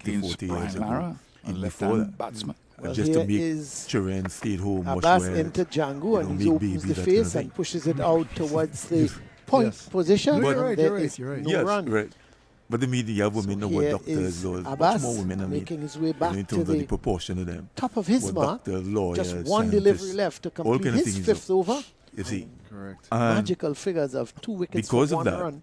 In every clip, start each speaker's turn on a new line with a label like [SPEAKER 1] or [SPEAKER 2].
[SPEAKER 1] 30,
[SPEAKER 2] against
[SPEAKER 1] 40 years
[SPEAKER 2] Brian
[SPEAKER 1] ago.
[SPEAKER 2] Lara, a
[SPEAKER 1] Even before that.
[SPEAKER 2] left-hand batsman.
[SPEAKER 3] Well,
[SPEAKER 1] just to
[SPEAKER 3] here
[SPEAKER 1] make
[SPEAKER 3] is
[SPEAKER 1] children stay at home, watch
[SPEAKER 3] Abbas
[SPEAKER 1] well.
[SPEAKER 3] into Django, and he
[SPEAKER 1] make
[SPEAKER 3] opens
[SPEAKER 1] baby,
[SPEAKER 3] the
[SPEAKER 1] that kind of
[SPEAKER 3] face
[SPEAKER 1] thing.
[SPEAKER 3] and pushes it out towards the point
[SPEAKER 4] Yes.
[SPEAKER 3] position.
[SPEAKER 4] No,
[SPEAKER 3] and
[SPEAKER 4] you're right,
[SPEAKER 3] there
[SPEAKER 4] you're right,
[SPEAKER 3] is
[SPEAKER 4] you're right.
[SPEAKER 3] no
[SPEAKER 1] Yes,
[SPEAKER 3] run.
[SPEAKER 1] right. But the media, women
[SPEAKER 3] So
[SPEAKER 1] know what
[SPEAKER 3] here
[SPEAKER 1] doctors,
[SPEAKER 3] is
[SPEAKER 1] lawyers, much
[SPEAKER 3] Abbas
[SPEAKER 1] more women than
[SPEAKER 3] making his way back
[SPEAKER 1] in
[SPEAKER 3] to
[SPEAKER 1] terms of the
[SPEAKER 3] the
[SPEAKER 1] proportion of them.
[SPEAKER 3] top of his
[SPEAKER 1] What
[SPEAKER 3] mark.
[SPEAKER 1] doctor, lawyer,
[SPEAKER 3] Just one
[SPEAKER 1] scientist,
[SPEAKER 3] delivery left to
[SPEAKER 1] all
[SPEAKER 3] complete
[SPEAKER 1] kind of
[SPEAKER 3] his
[SPEAKER 1] things.
[SPEAKER 3] fifth over.
[SPEAKER 1] You see,
[SPEAKER 4] Correct.
[SPEAKER 1] and
[SPEAKER 3] Magical figures of 2 wickets
[SPEAKER 1] because
[SPEAKER 3] for
[SPEAKER 1] of
[SPEAKER 3] 1
[SPEAKER 1] that,
[SPEAKER 3] run.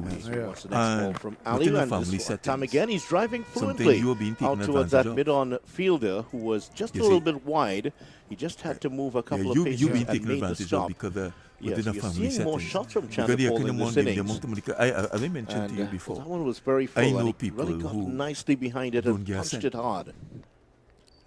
[SPEAKER 1] straight away.
[SPEAKER 4] Yeah.
[SPEAKER 5] What's the next ball
[SPEAKER 1] And
[SPEAKER 5] from
[SPEAKER 1] within
[SPEAKER 5] Ali?
[SPEAKER 1] the
[SPEAKER 5] And
[SPEAKER 1] family
[SPEAKER 5] this time
[SPEAKER 1] settings,
[SPEAKER 5] again, he's driving
[SPEAKER 1] sometimes
[SPEAKER 5] fluently
[SPEAKER 1] you are being taken
[SPEAKER 5] out towards that
[SPEAKER 1] advantage of.
[SPEAKER 5] mid-on fielder who was just
[SPEAKER 1] You
[SPEAKER 5] a little
[SPEAKER 1] see?
[SPEAKER 5] bit wide. He just had to move a
[SPEAKER 1] Yeah,
[SPEAKER 5] couple
[SPEAKER 1] you
[SPEAKER 5] of paces
[SPEAKER 1] being
[SPEAKER 5] and
[SPEAKER 1] taken
[SPEAKER 5] made the
[SPEAKER 1] advantage of
[SPEAKER 5] stop.
[SPEAKER 1] because
[SPEAKER 5] Yes,
[SPEAKER 1] within a
[SPEAKER 5] you're
[SPEAKER 1] family
[SPEAKER 5] seeing more
[SPEAKER 1] settings.
[SPEAKER 5] shots from
[SPEAKER 1] Because they are
[SPEAKER 5] Chandapol
[SPEAKER 1] kind
[SPEAKER 5] in
[SPEAKER 1] of
[SPEAKER 5] this
[SPEAKER 1] one,
[SPEAKER 5] innings.
[SPEAKER 1] as I mentioned
[SPEAKER 5] And
[SPEAKER 1] to you
[SPEAKER 5] that
[SPEAKER 1] before,
[SPEAKER 5] one was very full.
[SPEAKER 1] I
[SPEAKER 5] and
[SPEAKER 1] know
[SPEAKER 5] he
[SPEAKER 1] people
[SPEAKER 5] really got
[SPEAKER 1] who
[SPEAKER 5] nicely behind it
[SPEAKER 1] don't
[SPEAKER 5] and
[SPEAKER 1] get
[SPEAKER 5] punched
[SPEAKER 1] sent.
[SPEAKER 5] it hard.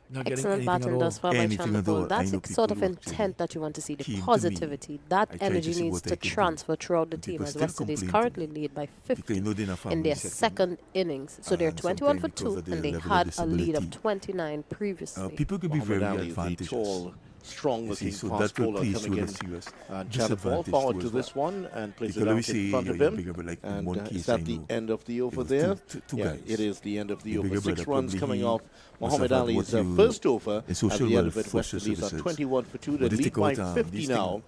[SPEAKER 4] Not getting
[SPEAKER 6] Excellent
[SPEAKER 4] anything at
[SPEAKER 6] batting
[SPEAKER 4] all.
[SPEAKER 6] thus far by
[SPEAKER 1] Anything at all.
[SPEAKER 6] Chandapol.
[SPEAKER 1] I
[SPEAKER 6] That's
[SPEAKER 1] know
[SPEAKER 6] the sort of
[SPEAKER 1] people who actually
[SPEAKER 6] intent that you want to see, the
[SPEAKER 1] came to me.
[SPEAKER 6] positivity. That
[SPEAKER 1] I tried to
[SPEAKER 6] energy
[SPEAKER 1] see
[SPEAKER 6] needs
[SPEAKER 1] what I
[SPEAKER 6] to
[SPEAKER 1] could do.
[SPEAKER 6] transfer throughout the
[SPEAKER 1] And
[SPEAKER 6] team,
[SPEAKER 1] people
[SPEAKER 6] as
[SPEAKER 1] still
[SPEAKER 6] West Indies
[SPEAKER 1] complain to
[SPEAKER 6] currently
[SPEAKER 1] me.
[SPEAKER 6] lead by
[SPEAKER 1] Because
[SPEAKER 6] 50
[SPEAKER 1] you know they're in a
[SPEAKER 6] in
[SPEAKER 1] family
[SPEAKER 6] their
[SPEAKER 1] setting.
[SPEAKER 6] second innings. So they're
[SPEAKER 1] And
[SPEAKER 6] 21 for
[SPEAKER 1] sometimes because
[SPEAKER 6] 2,
[SPEAKER 1] of their
[SPEAKER 6] and they
[SPEAKER 1] level of
[SPEAKER 6] had a lead of
[SPEAKER 1] disability.
[SPEAKER 6] 29 previously.
[SPEAKER 1] People could be
[SPEAKER 5] Muhammad
[SPEAKER 1] very
[SPEAKER 5] Ali, the
[SPEAKER 1] advantageous.
[SPEAKER 5] tall strong
[SPEAKER 1] You see,
[SPEAKER 5] looking
[SPEAKER 1] so
[SPEAKER 5] fast
[SPEAKER 1] that will
[SPEAKER 5] bowler
[SPEAKER 1] place
[SPEAKER 5] coming
[SPEAKER 1] you
[SPEAKER 5] in.
[SPEAKER 1] a serious
[SPEAKER 5] And Chandler Paul
[SPEAKER 1] disadvantage
[SPEAKER 5] forward
[SPEAKER 1] too
[SPEAKER 5] to
[SPEAKER 1] as
[SPEAKER 5] this
[SPEAKER 1] well.
[SPEAKER 5] one and plays it
[SPEAKER 1] Because
[SPEAKER 5] out
[SPEAKER 1] we
[SPEAKER 5] in
[SPEAKER 1] see
[SPEAKER 5] front of
[SPEAKER 1] your
[SPEAKER 5] him.
[SPEAKER 1] bigger brother, like in
[SPEAKER 5] And
[SPEAKER 1] one
[SPEAKER 5] is
[SPEAKER 1] case
[SPEAKER 5] that
[SPEAKER 1] I
[SPEAKER 5] the
[SPEAKER 1] know,
[SPEAKER 5] end of the over
[SPEAKER 1] was
[SPEAKER 5] there?
[SPEAKER 1] two
[SPEAKER 5] Yeah,
[SPEAKER 1] guys.
[SPEAKER 5] it is the end of the
[SPEAKER 1] Your
[SPEAKER 5] over.
[SPEAKER 1] bigger
[SPEAKER 5] 6
[SPEAKER 1] brother
[SPEAKER 5] runs
[SPEAKER 1] probably
[SPEAKER 5] coming
[SPEAKER 1] he
[SPEAKER 5] off
[SPEAKER 1] must
[SPEAKER 5] Muhammad
[SPEAKER 1] have had
[SPEAKER 5] Ali's
[SPEAKER 1] what you
[SPEAKER 5] first over
[SPEAKER 1] in
[SPEAKER 5] at
[SPEAKER 1] social
[SPEAKER 5] the end of
[SPEAKER 1] welfare
[SPEAKER 5] it. West
[SPEAKER 1] social
[SPEAKER 5] Indies are
[SPEAKER 1] services.
[SPEAKER 5] 21 for 2. They
[SPEAKER 1] But they
[SPEAKER 5] lead
[SPEAKER 1] take
[SPEAKER 5] by
[SPEAKER 1] out,
[SPEAKER 5] 50
[SPEAKER 1] these
[SPEAKER 5] now.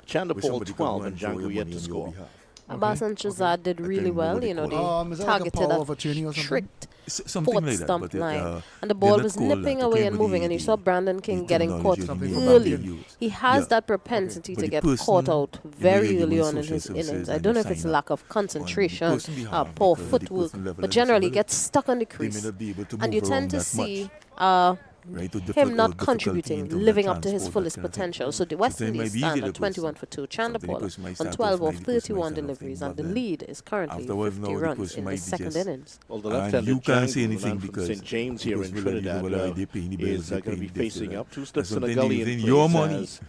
[SPEAKER 5] Chandler
[SPEAKER 1] where
[SPEAKER 5] Paul
[SPEAKER 1] somebody can
[SPEAKER 5] 12
[SPEAKER 1] go
[SPEAKER 5] and
[SPEAKER 1] draw
[SPEAKER 5] Django
[SPEAKER 1] your
[SPEAKER 5] yet
[SPEAKER 1] money
[SPEAKER 5] to
[SPEAKER 1] on your
[SPEAKER 5] score.
[SPEAKER 1] behalf.
[SPEAKER 6] Abbas and Shazad did really
[SPEAKER 1] remember
[SPEAKER 6] well.
[SPEAKER 1] what they
[SPEAKER 6] You know,
[SPEAKER 1] call
[SPEAKER 6] they
[SPEAKER 4] is it like a
[SPEAKER 6] targeted
[SPEAKER 4] power
[SPEAKER 6] a
[SPEAKER 4] of attorney or something?
[SPEAKER 6] strict
[SPEAKER 1] Something
[SPEAKER 6] fourth
[SPEAKER 1] like that,
[SPEAKER 6] stump
[SPEAKER 1] but
[SPEAKER 6] line, and the
[SPEAKER 1] they're
[SPEAKER 6] ball
[SPEAKER 1] not
[SPEAKER 6] was
[SPEAKER 1] called
[SPEAKER 6] nipping
[SPEAKER 1] that.
[SPEAKER 6] away
[SPEAKER 1] Okay,
[SPEAKER 6] and
[SPEAKER 1] but
[SPEAKER 6] moving, and you saw Brandon King getting caught
[SPEAKER 1] terminology
[SPEAKER 4] Something
[SPEAKER 6] early.
[SPEAKER 4] from
[SPEAKER 1] use.
[SPEAKER 6] He has
[SPEAKER 1] Yeah.
[SPEAKER 6] that propensity
[SPEAKER 1] But
[SPEAKER 6] to
[SPEAKER 1] the
[SPEAKER 6] get
[SPEAKER 1] person,
[SPEAKER 6] caught out
[SPEAKER 1] you know,
[SPEAKER 6] very
[SPEAKER 1] you're
[SPEAKER 6] early
[SPEAKER 1] doing
[SPEAKER 6] on in
[SPEAKER 1] social
[SPEAKER 6] his
[SPEAKER 1] services
[SPEAKER 6] innings. I
[SPEAKER 1] and
[SPEAKER 6] don't know
[SPEAKER 1] you
[SPEAKER 6] if it's
[SPEAKER 1] sign
[SPEAKER 6] lack of
[SPEAKER 1] on the
[SPEAKER 6] concentration,
[SPEAKER 1] person's behalf
[SPEAKER 6] poor
[SPEAKER 1] because the
[SPEAKER 6] footwork,
[SPEAKER 1] person level
[SPEAKER 6] but
[SPEAKER 1] of
[SPEAKER 6] generally
[SPEAKER 1] disability,
[SPEAKER 6] gets stuck on the
[SPEAKER 1] they may
[SPEAKER 6] crease.
[SPEAKER 1] not be able to
[SPEAKER 6] And
[SPEAKER 1] move
[SPEAKER 6] you
[SPEAKER 1] around
[SPEAKER 6] tend to
[SPEAKER 1] that
[SPEAKER 6] see
[SPEAKER 1] much, right? Or
[SPEAKER 6] him not
[SPEAKER 1] difficulty
[SPEAKER 6] contributing,
[SPEAKER 1] in terms of
[SPEAKER 6] living up to his
[SPEAKER 1] transport,
[SPEAKER 6] fullest
[SPEAKER 1] that kind of thing.
[SPEAKER 6] potential. So the West
[SPEAKER 1] So it might
[SPEAKER 6] Indies
[SPEAKER 1] be easy
[SPEAKER 6] stand
[SPEAKER 1] to
[SPEAKER 6] at 21
[SPEAKER 1] person.
[SPEAKER 6] for 2. Chandler
[SPEAKER 1] Something the
[SPEAKER 6] Paul
[SPEAKER 1] person might
[SPEAKER 6] on
[SPEAKER 1] start
[SPEAKER 6] 12
[SPEAKER 1] off
[SPEAKER 6] of
[SPEAKER 1] 90%, the person might
[SPEAKER 6] 31
[SPEAKER 1] start off
[SPEAKER 6] deliveries,
[SPEAKER 1] thing,
[SPEAKER 6] and the
[SPEAKER 1] but then
[SPEAKER 6] lead is currently
[SPEAKER 1] afterwards
[SPEAKER 6] 50
[SPEAKER 1] now the
[SPEAKER 6] runs
[SPEAKER 1] person
[SPEAKER 6] in the
[SPEAKER 1] might be
[SPEAKER 6] second
[SPEAKER 1] just
[SPEAKER 6] innings.
[SPEAKER 5] Well, the
[SPEAKER 1] and
[SPEAKER 5] left-handed
[SPEAKER 1] you can't say
[SPEAKER 5] Django, the
[SPEAKER 1] anything
[SPEAKER 5] man from
[SPEAKER 1] because
[SPEAKER 5] St. James here in
[SPEAKER 1] because well,
[SPEAKER 5] Trinidad,
[SPEAKER 1] they pay the bills,
[SPEAKER 5] is
[SPEAKER 1] they
[SPEAKER 5] going to
[SPEAKER 1] pay
[SPEAKER 5] be
[SPEAKER 1] this,
[SPEAKER 5] facing
[SPEAKER 1] that.
[SPEAKER 5] up. 2
[SPEAKER 1] And
[SPEAKER 5] slips and a
[SPEAKER 1] something
[SPEAKER 5] gully
[SPEAKER 1] is
[SPEAKER 5] in
[SPEAKER 1] in your
[SPEAKER 5] place
[SPEAKER 1] money.
[SPEAKER 5] as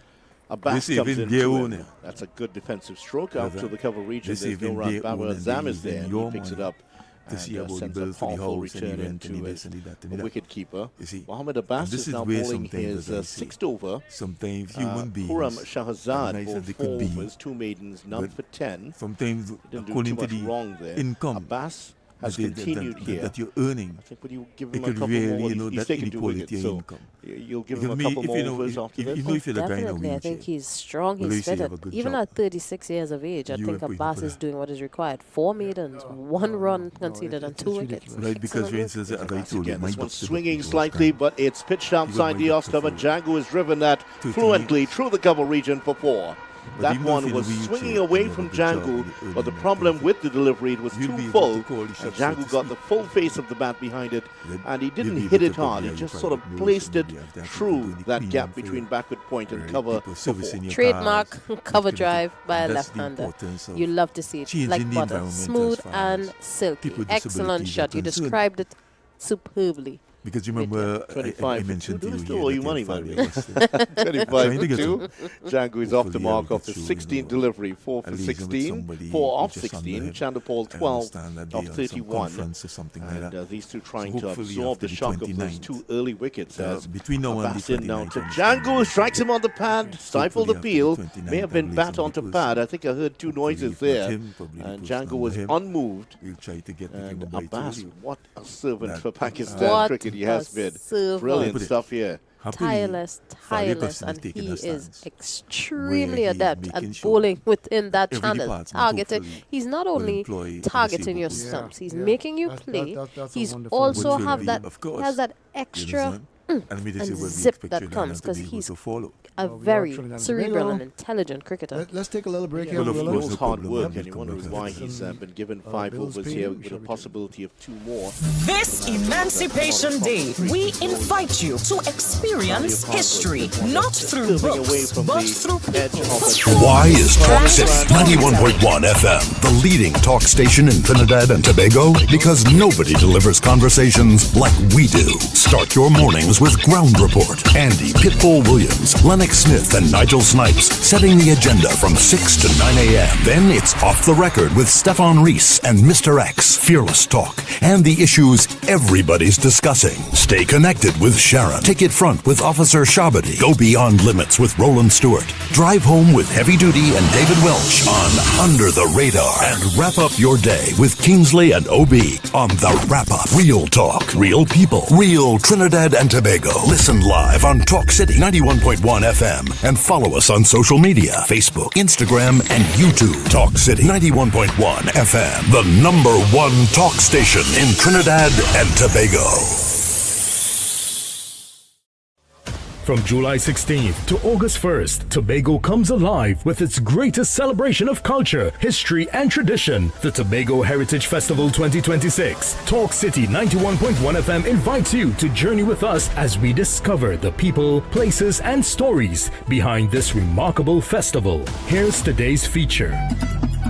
[SPEAKER 5] Abbas
[SPEAKER 1] This
[SPEAKER 5] comes
[SPEAKER 1] even
[SPEAKER 5] in
[SPEAKER 1] their
[SPEAKER 5] to
[SPEAKER 1] own.
[SPEAKER 5] him. That's a good defensive stroke out to
[SPEAKER 1] Brother,
[SPEAKER 5] the cover region.
[SPEAKER 1] this
[SPEAKER 5] There's no
[SPEAKER 1] even
[SPEAKER 5] run.
[SPEAKER 1] their own
[SPEAKER 5] Baba
[SPEAKER 1] and
[SPEAKER 5] Azam
[SPEAKER 1] they
[SPEAKER 5] is there,
[SPEAKER 1] even
[SPEAKER 5] and he
[SPEAKER 1] your
[SPEAKER 5] picks it
[SPEAKER 1] money
[SPEAKER 5] up
[SPEAKER 1] to see
[SPEAKER 5] and
[SPEAKER 1] about the
[SPEAKER 5] sends a
[SPEAKER 1] bill for the
[SPEAKER 5] powerful
[SPEAKER 1] house and
[SPEAKER 5] return
[SPEAKER 1] the rent and
[SPEAKER 5] into
[SPEAKER 1] the this and the that and
[SPEAKER 5] a
[SPEAKER 1] the
[SPEAKER 5] wicket keeper.
[SPEAKER 1] You see,
[SPEAKER 5] Mohamed Abbas
[SPEAKER 1] this
[SPEAKER 5] is
[SPEAKER 1] is
[SPEAKER 5] now
[SPEAKER 1] where
[SPEAKER 5] bowling
[SPEAKER 1] sometimes,
[SPEAKER 5] his
[SPEAKER 1] as I say,
[SPEAKER 5] 6th over.
[SPEAKER 1] sometimes human beings,
[SPEAKER 5] Puram Shahzad,
[SPEAKER 1] nice as
[SPEAKER 5] bowled
[SPEAKER 1] they
[SPEAKER 5] 4
[SPEAKER 1] could be,
[SPEAKER 5] overs, 2 maidens, none
[SPEAKER 1] but
[SPEAKER 5] for 10.
[SPEAKER 1] sometimes
[SPEAKER 5] Didn't do too
[SPEAKER 1] according to
[SPEAKER 5] much
[SPEAKER 1] the
[SPEAKER 5] wrong there.
[SPEAKER 1] income
[SPEAKER 5] Abbas has
[SPEAKER 1] that,
[SPEAKER 5] continued here.
[SPEAKER 1] that you're earning,
[SPEAKER 5] I think when you give
[SPEAKER 1] it
[SPEAKER 5] him a
[SPEAKER 1] could
[SPEAKER 5] couple
[SPEAKER 1] really,
[SPEAKER 5] more,
[SPEAKER 1] you know,
[SPEAKER 5] he's
[SPEAKER 1] that
[SPEAKER 5] taken 2
[SPEAKER 1] inequality
[SPEAKER 5] wickets.
[SPEAKER 1] of
[SPEAKER 5] So
[SPEAKER 1] income.
[SPEAKER 5] you'll give him
[SPEAKER 1] Because
[SPEAKER 5] a
[SPEAKER 1] me,
[SPEAKER 5] couple
[SPEAKER 1] if
[SPEAKER 5] more
[SPEAKER 1] you know,
[SPEAKER 5] overs after
[SPEAKER 1] if
[SPEAKER 5] this.
[SPEAKER 1] you know if you're the guy in a
[SPEAKER 6] Definitely, I think
[SPEAKER 1] wheelchair,
[SPEAKER 6] he's strong,
[SPEAKER 1] well,
[SPEAKER 6] he's
[SPEAKER 1] you say you
[SPEAKER 6] fit.
[SPEAKER 1] have a good
[SPEAKER 6] Even
[SPEAKER 1] job.
[SPEAKER 6] at 36 years of age, I
[SPEAKER 1] You
[SPEAKER 6] think
[SPEAKER 1] will put
[SPEAKER 6] Abbas
[SPEAKER 1] it
[SPEAKER 6] is doing what is required. 4 maidens, 1 run conceded, and 2
[SPEAKER 4] it's
[SPEAKER 6] wickets.
[SPEAKER 4] ridiculous.
[SPEAKER 1] right? Because, for
[SPEAKER 6] Excellent
[SPEAKER 1] instance, as I told you,
[SPEAKER 5] Again,
[SPEAKER 1] my
[SPEAKER 5] this one's
[SPEAKER 1] doctor
[SPEAKER 5] swinging
[SPEAKER 1] was
[SPEAKER 5] slightly,
[SPEAKER 1] kind.
[SPEAKER 5] but it's pitched outside
[SPEAKER 1] my
[SPEAKER 5] the
[SPEAKER 1] doctor
[SPEAKER 5] Oscar, but
[SPEAKER 1] for
[SPEAKER 5] Django has driven that
[SPEAKER 1] 13
[SPEAKER 5] fluently
[SPEAKER 1] years.
[SPEAKER 5] through the cover region for 4.
[SPEAKER 1] But
[SPEAKER 5] That
[SPEAKER 1] even though
[SPEAKER 5] one
[SPEAKER 1] if you're
[SPEAKER 5] was
[SPEAKER 1] in a wheelchair,
[SPEAKER 5] swinging
[SPEAKER 1] you
[SPEAKER 5] away
[SPEAKER 1] have a
[SPEAKER 5] from
[SPEAKER 1] good job
[SPEAKER 5] Django,
[SPEAKER 1] and you're
[SPEAKER 5] but the
[SPEAKER 1] earning that
[SPEAKER 5] problem
[SPEAKER 1] kind of
[SPEAKER 5] with the delivery, it was
[SPEAKER 1] You'll
[SPEAKER 5] too
[SPEAKER 1] be able
[SPEAKER 5] full,
[SPEAKER 1] to call the
[SPEAKER 5] and
[SPEAKER 1] shots, so
[SPEAKER 5] Django
[SPEAKER 1] to
[SPEAKER 5] got the
[SPEAKER 1] speak.
[SPEAKER 5] full face of the bat behind it,
[SPEAKER 1] Then
[SPEAKER 5] and he
[SPEAKER 1] you'll
[SPEAKER 5] didn't
[SPEAKER 1] be
[SPEAKER 5] hit
[SPEAKER 1] able
[SPEAKER 5] it
[SPEAKER 1] to
[SPEAKER 5] hard. He
[SPEAKER 1] provide
[SPEAKER 5] just
[SPEAKER 1] your
[SPEAKER 5] sort of
[SPEAKER 1] private
[SPEAKER 5] placed it
[SPEAKER 1] notion, maybe after that,
[SPEAKER 5] through
[SPEAKER 1] you do the
[SPEAKER 5] that
[SPEAKER 1] clean
[SPEAKER 5] gap
[SPEAKER 1] and fair.
[SPEAKER 5] between backward point and
[SPEAKER 1] Right,
[SPEAKER 5] cover
[SPEAKER 1] people
[SPEAKER 5] for 4.
[SPEAKER 1] servicing your
[SPEAKER 6] Trademark
[SPEAKER 1] cars,
[SPEAKER 6] cover
[SPEAKER 1] activity.
[SPEAKER 6] drive by a
[SPEAKER 1] And that's the
[SPEAKER 6] left-hander.
[SPEAKER 1] importance of
[SPEAKER 6] You love to see it,
[SPEAKER 1] changing
[SPEAKER 6] like
[SPEAKER 1] the
[SPEAKER 6] butter,
[SPEAKER 1] environment as
[SPEAKER 6] smooth
[SPEAKER 1] far
[SPEAKER 6] and
[SPEAKER 1] as
[SPEAKER 6] silky.
[SPEAKER 1] people with
[SPEAKER 6] Excellent
[SPEAKER 1] disabilities are
[SPEAKER 6] shot. You
[SPEAKER 1] concerned.
[SPEAKER 6] described it superbly.
[SPEAKER 1] Because you remember, I
[SPEAKER 5] 25
[SPEAKER 1] mentioned
[SPEAKER 5] for
[SPEAKER 1] to
[SPEAKER 5] 2.
[SPEAKER 1] you
[SPEAKER 5] Still
[SPEAKER 1] here
[SPEAKER 5] owe
[SPEAKER 1] that
[SPEAKER 5] you money,
[SPEAKER 1] your
[SPEAKER 5] by the
[SPEAKER 1] father
[SPEAKER 5] way.
[SPEAKER 1] was
[SPEAKER 5] 25
[SPEAKER 1] trying to
[SPEAKER 5] for
[SPEAKER 1] get
[SPEAKER 5] 2. Django is off the
[SPEAKER 1] Hopefully
[SPEAKER 5] mark
[SPEAKER 1] I'll
[SPEAKER 5] of the
[SPEAKER 1] get through,
[SPEAKER 5] 16
[SPEAKER 1] know,
[SPEAKER 5] delivery, 4 for
[SPEAKER 1] at least with
[SPEAKER 5] 16,
[SPEAKER 1] somebody
[SPEAKER 5] 4
[SPEAKER 1] who
[SPEAKER 5] off
[SPEAKER 1] just under
[SPEAKER 5] 16.
[SPEAKER 1] him.
[SPEAKER 5] Chandler Paul
[SPEAKER 1] I
[SPEAKER 5] 12
[SPEAKER 1] understand that they
[SPEAKER 5] of
[SPEAKER 1] on some
[SPEAKER 5] 31.
[SPEAKER 1] conference or something like
[SPEAKER 5] And
[SPEAKER 1] that.
[SPEAKER 5] these two trying to
[SPEAKER 1] hopefully
[SPEAKER 5] absorb
[SPEAKER 1] after
[SPEAKER 5] the
[SPEAKER 1] the
[SPEAKER 5] shock of those
[SPEAKER 1] 29th,
[SPEAKER 5] 2 early wickets as
[SPEAKER 1] between now and the
[SPEAKER 5] Abbas in now
[SPEAKER 1] 29th,
[SPEAKER 5] to
[SPEAKER 1] understand
[SPEAKER 5] Django,
[SPEAKER 1] that
[SPEAKER 5] strikes him on the pad, stifled
[SPEAKER 1] after the
[SPEAKER 5] appeal,
[SPEAKER 1] 29th,
[SPEAKER 5] may have been
[SPEAKER 1] probably
[SPEAKER 5] bat
[SPEAKER 1] somebody
[SPEAKER 5] onto
[SPEAKER 1] person,
[SPEAKER 5] pad. I think I heard 2
[SPEAKER 1] hopefully
[SPEAKER 5] noises
[SPEAKER 1] if not
[SPEAKER 5] there,
[SPEAKER 1] him, probably the
[SPEAKER 5] and
[SPEAKER 1] person
[SPEAKER 5] Django was
[SPEAKER 1] under him,
[SPEAKER 5] unmoved.
[SPEAKER 1] we'll try to get the
[SPEAKER 5] And
[SPEAKER 1] game by
[SPEAKER 5] Abbas,
[SPEAKER 1] 2.
[SPEAKER 5] what a servant
[SPEAKER 1] That-
[SPEAKER 5] for Pakistan
[SPEAKER 6] What
[SPEAKER 5] cricket he
[SPEAKER 6] a
[SPEAKER 5] has been.
[SPEAKER 6] servant.
[SPEAKER 5] Brilliant
[SPEAKER 1] Put it-
[SPEAKER 5] stuff here.
[SPEAKER 1] Happily,
[SPEAKER 6] Tireless,
[SPEAKER 1] Ferguson
[SPEAKER 6] and
[SPEAKER 1] has taken
[SPEAKER 6] he
[SPEAKER 1] a
[SPEAKER 6] is
[SPEAKER 1] stance
[SPEAKER 6] extremely
[SPEAKER 1] where he's
[SPEAKER 6] adept
[SPEAKER 1] making
[SPEAKER 6] at
[SPEAKER 1] sure
[SPEAKER 6] bowling within that
[SPEAKER 1] every
[SPEAKER 6] channel.
[SPEAKER 1] department
[SPEAKER 6] Targeting.
[SPEAKER 1] hopefully
[SPEAKER 6] He's not
[SPEAKER 1] will
[SPEAKER 6] only
[SPEAKER 1] employ
[SPEAKER 6] targeting your
[SPEAKER 1] disabled
[SPEAKER 6] stumps, he's
[SPEAKER 4] Yeah,
[SPEAKER 6] making you
[SPEAKER 4] that's-
[SPEAKER 6] play.
[SPEAKER 4] that's a
[SPEAKER 6] He's
[SPEAKER 4] wonderful
[SPEAKER 6] also
[SPEAKER 1] Which will
[SPEAKER 6] have
[SPEAKER 1] be,
[SPEAKER 6] that
[SPEAKER 1] of course,
[SPEAKER 6] has that
[SPEAKER 1] you
[SPEAKER 6] extra
[SPEAKER 1] understand? And I mean, this
[SPEAKER 6] and
[SPEAKER 1] is what we
[SPEAKER 6] zip
[SPEAKER 1] expect
[SPEAKER 6] that
[SPEAKER 1] Trinidad
[SPEAKER 6] comes
[SPEAKER 1] to
[SPEAKER 6] because
[SPEAKER 1] be able
[SPEAKER 6] he's
[SPEAKER 1] to follow.
[SPEAKER 6] a
[SPEAKER 4] Well, we are
[SPEAKER 6] very
[SPEAKER 4] Trinidad and
[SPEAKER 6] cerebral
[SPEAKER 4] Tobago.
[SPEAKER 6] and intelligent cricketer.
[SPEAKER 4] Let's take a little break here.
[SPEAKER 1] Well, of
[SPEAKER 5] He
[SPEAKER 1] course,
[SPEAKER 5] knows
[SPEAKER 1] no
[SPEAKER 5] hard
[SPEAKER 1] problem.
[SPEAKER 5] work,
[SPEAKER 1] We'll
[SPEAKER 5] and you
[SPEAKER 1] come
[SPEAKER 5] wonder
[SPEAKER 1] back
[SPEAKER 5] why
[SPEAKER 1] after
[SPEAKER 5] he's
[SPEAKER 4] this.
[SPEAKER 5] been given 5
[SPEAKER 4] Bills
[SPEAKER 5] overs
[SPEAKER 4] paying,
[SPEAKER 5] here
[SPEAKER 4] shall
[SPEAKER 5] with
[SPEAKER 4] we
[SPEAKER 5] a
[SPEAKER 4] do?
[SPEAKER 5] possibility of 2 more.
[SPEAKER 7] This Emancipation Day, we invite you to experience history, not through books, but through people.
[SPEAKER 8] Why is Talk City 91.1 FM the leading talk station in Trinidad and Tobago? Because nobody delivers conversations like we do. Start your mornings with Ground Report. Andy Pitbull Williams, Lennox Smith, and Nigel Snipes setting the agenda from 6 to 9 a.m. Then it's Off the Record with Stefan Reese and Mr. X, Fearless Talk, and the issues everybody's discussing. Stay connected with Sharon. Ticket Front with Officer Shabadi. Go Beyond Limits with Roland Stewart. Drive Home with Heavy Duty and David Welch on Under the Radar. And wrap up your day with Kingsley and OB on The Wrap Up. Real talk, real people, real Trinidad and Tobago. Listen live on Talk City 91.1 FM and follow us on social media, Facebook, Instagram, and YouTube. Talk City 91.1 FM, the #1 talk station in Trinidad and Tobago.
[SPEAKER 9] From July 16th to August 1st, Tobago comes alive with its greatest celebration of culture, history, and tradition, the Tobago Heritage Festival 2026. Talk City 91.1 FM invites you to journey with us as we discover the people, places, and stories behind this remarkable festival. Here's today's feature.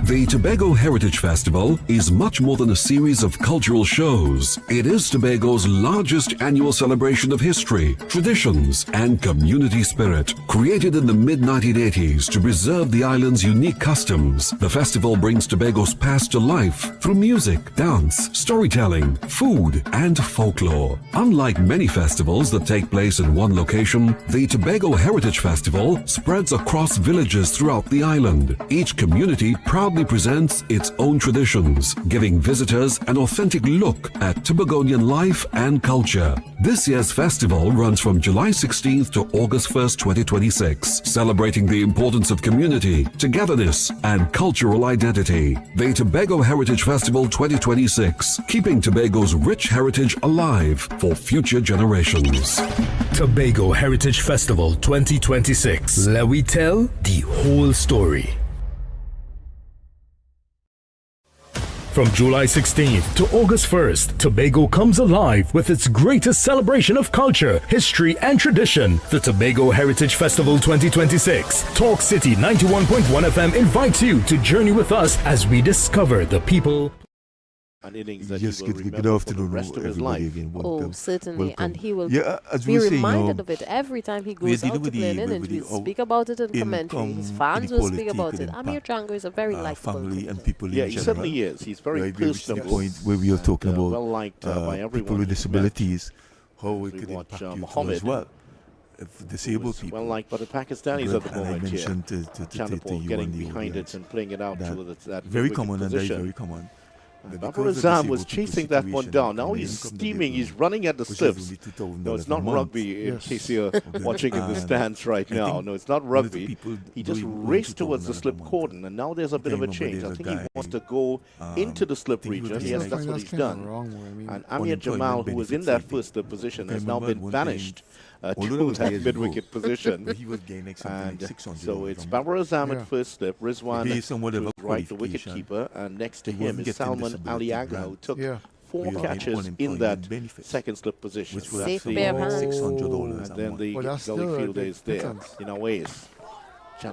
[SPEAKER 8] The Tobago Heritage Festival is much more than a series of cultural shows. It is Tobago's largest annual celebration of history, traditions, and community spirit. Created in the mid-1980s to preserve the island's unique customs, the festival brings Tobago's past to life through music, dance, storytelling, food, and folklore. Unlike many festivals that take place in one location, the Tobago Heritage Festival spreads across villages throughout the island. Each community proudly presents its own traditions, giving visitors an authentic look at Tobagonian life and culture. This year's festival runs from July 16th to August 1st, 2026, celebrating the importance of community, togetherness, and cultural identity. The Tobago Heritage Festival 2026, keeping Tobago's rich heritage alive for future generations.
[SPEAKER 9] Tobago Heritage Festival 2026. Let we tell the whole story. From July 16th to August 1st, Tobago comes alive with its greatest celebration of culture, history, and tradition. The Tobago Heritage Festival 2026. Talk City 91.1 FM invites you to journey with us as we discover the people.
[SPEAKER 5] An innings that
[SPEAKER 1] Yes,
[SPEAKER 5] he will
[SPEAKER 1] good
[SPEAKER 5] remember for the
[SPEAKER 1] afternoon,
[SPEAKER 5] rest of his
[SPEAKER 1] everybody
[SPEAKER 5] life.
[SPEAKER 1] again.
[SPEAKER 6] Oh,
[SPEAKER 1] Welcome.
[SPEAKER 6] certainly.
[SPEAKER 1] Welcome.
[SPEAKER 6] And he will
[SPEAKER 1] as
[SPEAKER 6] be
[SPEAKER 1] we were saying,
[SPEAKER 6] reminded of it every time he
[SPEAKER 1] we are
[SPEAKER 6] goes out
[SPEAKER 1] dealing
[SPEAKER 6] to
[SPEAKER 1] with
[SPEAKER 6] play an
[SPEAKER 1] the-
[SPEAKER 6] innings.
[SPEAKER 1] with
[SPEAKER 6] We
[SPEAKER 1] the
[SPEAKER 6] speak about it in commentary. His
[SPEAKER 1] income
[SPEAKER 6] fans will speak
[SPEAKER 1] inequality
[SPEAKER 6] about
[SPEAKER 1] could
[SPEAKER 6] it. Amir
[SPEAKER 1] impact,
[SPEAKER 6] Django is a very likable
[SPEAKER 1] family and
[SPEAKER 6] person.
[SPEAKER 1] people
[SPEAKER 5] Yeah,
[SPEAKER 1] in
[SPEAKER 5] he
[SPEAKER 1] general.
[SPEAKER 5] certainly is. He's very
[SPEAKER 1] Right, we reached the
[SPEAKER 5] personable.
[SPEAKER 1] point where we are talking
[SPEAKER 5] and,
[SPEAKER 1] about
[SPEAKER 5] well liked by everyone.
[SPEAKER 1] people with
[SPEAKER 5] he's met.
[SPEAKER 1] disabilities, how it
[SPEAKER 5] We
[SPEAKER 1] could
[SPEAKER 5] watch,
[SPEAKER 1] impact you too
[SPEAKER 5] Mohammed,
[SPEAKER 1] as well. If disabled people.
[SPEAKER 5] Well liked by the Pakistanis
[SPEAKER 1] Good,
[SPEAKER 5] at the
[SPEAKER 1] and I
[SPEAKER 5] moment here.
[SPEAKER 1] mentioned to
[SPEAKER 5] Chandapur
[SPEAKER 1] you
[SPEAKER 5] getting
[SPEAKER 1] and the
[SPEAKER 5] behind it
[SPEAKER 1] audience
[SPEAKER 5] and playing it out
[SPEAKER 1] that
[SPEAKER 5] to that
[SPEAKER 1] very
[SPEAKER 5] wicket
[SPEAKER 1] common, and that is
[SPEAKER 5] position.
[SPEAKER 1] very common. That
[SPEAKER 5] Babar
[SPEAKER 1] because of
[SPEAKER 5] Azam was
[SPEAKER 1] disabled people's
[SPEAKER 5] chasing that one
[SPEAKER 1] situation
[SPEAKER 5] down. Now
[SPEAKER 1] and the
[SPEAKER 5] he's
[SPEAKER 1] income that they
[SPEAKER 5] steaming. He's
[SPEAKER 1] earn,
[SPEAKER 5] running at the
[SPEAKER 1] which is
[SPEAKER 5] slips.
[SPEAKER 1] only $2,000
[SPEAKER 5] No, it's
[SPEAKER 1] a
[SPEAKER 5] not
[SPEAKER 1] month.
[SPEAKER 5] rugby, in
[SPEAKER 4] Yes.
[SPEAKER 5] case you're watching in the
[SPEAKER 1] And
[SPEAKER 5] stands right
[SPEAKER 1] I
[SPEAKER 5] now.
[SPEAKER 1] think
[SPEAKER 5] No, it's not
[SPEAKER 1] one of the
[SPEAKER 5] rugby.
[SPEAKER 1] people
[SPEAKER 5] He just
[SPEAKER 1] doing
[SPEAKER 5] raced
[SPEAKER 1] $2,000
[SPEAKER 5] towards the
[SPEAKER 1] a
[SPEAKER 5] slip
[SPEAKER 1] month.
[SPEAKER 5] cordon, and now there's a bit of a
[SPEAKER 1] Can't remember,
[SPEAKER 5] change. I
[SPEAKER 1] there's a
[SPEAKER 5] think he
[SPEAKER 1] guy,
[SPEAKER 5] wants to go into the slip
[SPEAKER 1] think he was
[SPEAKER 5] region.
[SPEAKER 1] just
[SPEAKER 5] Yes,
[SPEAKER 1] like-
[SPEAKER 5] that's what he's done.
[SPEAKER 4] Wrong, I mean,
[SPEAKER 5] And Amir Jamal, who was in that first position, has now been banished
[SPEAKER 1] although
[SPEAKER 5] to
[SPEAKER 1] that was
[SPEAKER 5] that
[SPEAKER 1] years
[SPEAKER 5] mid-wicket
[SPEAKER 1] ago,
[SPEAKER 5] position.
[SPEAKER 1] but he was gaining something
[SPEAKER 5] And
[SPEAKER 1] like $600.
[SPEAKER 5] so it's
[SPEAKER 1] a month.
[SPEAKER 5] Babar Azam
[SPEAKER 4] Yeah.
[SPEAKER 5] at first slip, Rizwan
[SPEAKER 1] Based on
[SPEAKER 5] to
[SPEAKER 1] whatever
[SPEAKER 5] his right, the wicket
[SPEAKER 1] qualification,
[SPEAKER 5] keeper, and next to
[SPEAKER 1] he
[SPEAKER 5] him
[SPEAKER 1] wasn't
[SPEAKER 5] is
[SPEAKER 1] getting
[SPEAKER 5] Salman
[SPEAKER 1] disability
[SPEAKER 5] Ali Agha, who
[SPEAKER 1] grant.
[SPEAKER 5] took
[SPEAKER 4] Yeah.
[SPEAKER 5] 4
[SPEAKER 1] He was getting
[SPEAKER 5] catches in
[SPEAKER 1] unemployment
[SPEAKER 5] that
[SPEAKER 1] benefits,
[SPEAKER 5] second slip position.
[SPEAKER 1] which would
[SPEAKER 6] Safe
[SPEAKER 1] actually
[SPEAKER 6] pair of
[SPEAKER 1] be
[SPEAKER 6] hands.
[SPEAKER 1] $600
[SPEAKER 5] And
[SPEAKER 1] a
[SPEAKER 5] then
[SPEAKER 1] month.
[SPEAKER 5] the
[SPEAKER 4] Well, that's
[SPEAKER 5] gully
[SPEAKER 4] still a
[SPEAKER 5] fielder
[SPEAKER 4] big
[SPEAKER 5] is there
[SPEAKER 4] difference.
[SPEAKER 5] in our ways.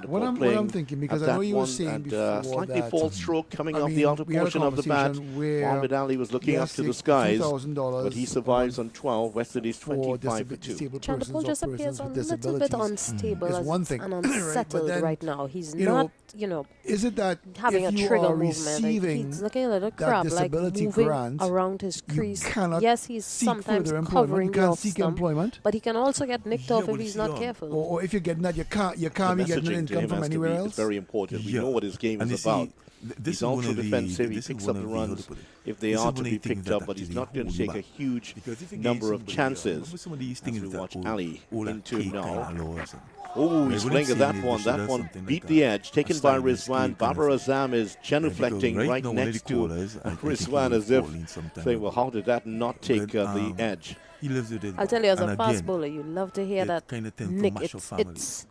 [SPEAKER 4] What I'm thinking, because I know you were saying before
[SPEAKER 5] slightly
[SPEAKER 4] that,
[SPEAKER 5] false stroke coming
[SPEAKER 4] I
[SPEAKER 5] off the
[SPEAKER 4] mean,
[SPEAKER 5] outer
[SPEAKER 4] we had a
[SPEAKER 5] portion of the bat.
[SPEAKER 4] conversation where
[SPEAKER 5] Mohammed Ali was looking up
[SPEAKER 4] yes,
[SPEAKER 5] to the skies,
[SPEAKER 4] $2,000
[SPEAKER 5] but he survives on 12. West Indies
[SPEAKER 4] for
[SPEAKER 5] 25 for 2.
[SPEAKER 4] disabled
[SPEAKER 6] Chandapur
[SPEAKER 4] persons
[SPEAKER 6] just
[SPEAKER 4] or
[SPEAKER 6] appears
[SPEAKER 4] persons
[SPEAKER 6] a
[SPEAKER 4] with
[SPEAKER 6] little bit
[SPEAKER 4] disabilities.
[SPEAKER 6] unstable
[SPEAKER 4] is
[SPEAKER 6] as
[SPEAKER 4] one thing,
[SPEAKER 6] and
[SPEAKER 4] right? But
[SPEAKER 6] unsettled
[SPEAKER 4] then,
[SPEAKER 6] right now. He's
[SPEAKER 4] you
[SPEAKER 6] not,
[SPEAKER 4] know, Is it that
[SPEAKER 6] having
[SPEAKER 4] if
[SPEAKER 6] a
[SPEAKER 4] you
[SPEAKER 6] trigger
[SPEAKER 4] are
[SPEAKER 6] movement. Like,
[SPEAKER 4] receiving
[SPEAKER 6] he's looking a little
[SPEAKER 4] that
[SPEAKER 6] crab, like
[SPEAKER 4] disability
[SPEAKER 6] moving
[SPEAKER 4] grant,
[SPEAKER 6] around his
[SPEAKER 4] you
[SPEAKER 6] crease.
[SPEAKER 4] cannot
[SPEAKER 6] Yes, he's
[SPEAKER 4] seek
[SPEAKER 6] sometimes
[SPEAKER 4] further employment,
[SPEAKER 6] covering
[SPEAKER 4] you
[SPEAKER 6] the
[SPEAKER 4] can't
[SPEAKER 6] off
[SPEAKER 4] seek
[SPEAKER 6] stump,
[SPEAKER 4] employment,
[SPEAKER 6] but he can also get nicked
[SPEAKER 1] Yeah,
[SPEAKER 6] off
[SPEAKER 1] but
[SPEAKER 6] if
[SPEAKER 1] you
[SPEAKER 6] he's
[SPEAKER 1] see,
[SPEAKER 6] not careful.
[SPEAKER 4] or if you're getting that, you can't
[SPEAKER 5] The
[SPEAKER 4] be getting an
[SPEAKER 5] messaging to
[SPEAKER 4] income
[SPEAKER 5] him
[SPEAKER 4] from
[SPEAKER 5] has to
[SPEAKER 4] anywhere
[SPEAKER 5] be
[SPEAKER 4] else.
[SPEAKER 5] very important. We
[SPEAKER 1] Yeah.
[SPEAKER 5] know what his game
[SPEAKER 1] And
[SPEAKER 5] is
[SPEAKER 1] you see,
[SPEAKER 5] about.
[SPEAKER 1] this
[SPEAKER 5] He's
[SPEAKER 1] is one
[SPEAKER 5] also
[SPEAKER 1] of the-
[SPEAKER 5] defensive. He
[SPEAKER 1] this is
[SPEAKER 5] picks
[SPEAKER 1] one
[SPEAKER 5] up the
[SPEAKER 1] of the- how to
[SPEAKER 5] runs
[SPEAKER 1] put it?
[SPEAKER 5] if they
[SPEAKER 1] This is
[SPEAKER 5] are
[SPEAKER 1] one
[SPEAKER 5] to
[SPEAKER 1] of
[SPEAKER 5] be
[SPEAKER 1] the things
[SPEAKER 5] picked
[SPEAKER 1] that
[SPEAKER 5] up, but he's
[SPEAKER 1] actually
[SPEAKER 5] not going to
[SPEAKER 1] hold you
[SPEAKER 5] take a
[SPEAKER 1] back.
[SPEAKER 5] huge
[SPEAKER 1] Because if you
[SPEAKER 5] number
[SPEAKER 1] gain
[SPEAKER 5] of
[SPEAKER 1] somebody,
[SPEAKER 5] chances.
[SPEAKER 1] some of these
[SPEAKER 5] As
[SPEAKER 1] things
[SPEAKER 5] we
[SPEAKER 1] that
[SPEAKER 5] watch
[SPEAKER 1] all-
[SPEAKER 5] Ali
[SPEAKER 1] all that
[SPEAKER 5] into
[SPEAKER 1] cake
[SPEAKER 5] now.
[SPEAKER 1] kind of laws and-
[SPEAKER 5] Oh,
[SPEAKER 1] I
[SPEAKER 5] he's
[SPEAKER 1] wouldn't
[SPEAKER 5] playing
[SPEAKER 1] say
[SPEAKER 5] at that
[SPEAKER 1] they
[SPEAKER 5] one.
[SPEAKER 1] should
[SPEAKER 5] That
[SPEAKER 1] have
[SPEAKER 5] one
[SPEAKER 1] something
[SPEAKER 5] beat
[SPEAKER 1] like
[SPEAKER 5] the
[SPEAKER 1] a-
[SPEAKER 5] edge. Taken
[SPEAKER 1] a
[SPEAKER 5] by
[SPEAKER 1] stylish
[SPEAKER 5] Rizwan.
[SPEAKER 1] cake kind
[SPEAKER 5] Babar
[SPEAKER 1] of
[SPEAKER 5] Azam is genuflecting
[SPEAKER 1] because
[SPEAKER 5] right
[SPEAKER 1] now one of
[SPEAKER 5] next
[SPEAKER 1] the
[SPEAKER 5] to
[SPEAKER 1] callers, I think he
[SPEAKER 5] Rizwan
[SPEAKER 1] was
[SPEAKER 5] as if
[SPEAKER 1] falling sometime
[SPEAKER 5] saying, well,
[SPEAKER 1] ago.
[SPEAKER 5] how did that not take
[SPEAKER 1] But,
[SPEAKER 5] the edge?
[SPEAKER 1] He lives with it.
[SPEAKER 6] I'll tell you, as a
[SPEAKER 1] And
[SPEAKER 6] fast
[SPEAKER 1] again,
[SPEAKER 6] bowler, you love to hear
[SPEAKER 1] it
[SPEAKER 6] that
[SPEAKER 1] kind of tend to
[SPEAKER 6] nick.
[SPEAKER 1] mash up
[SPEAKER 6] It's
[SPEAKER 1] families.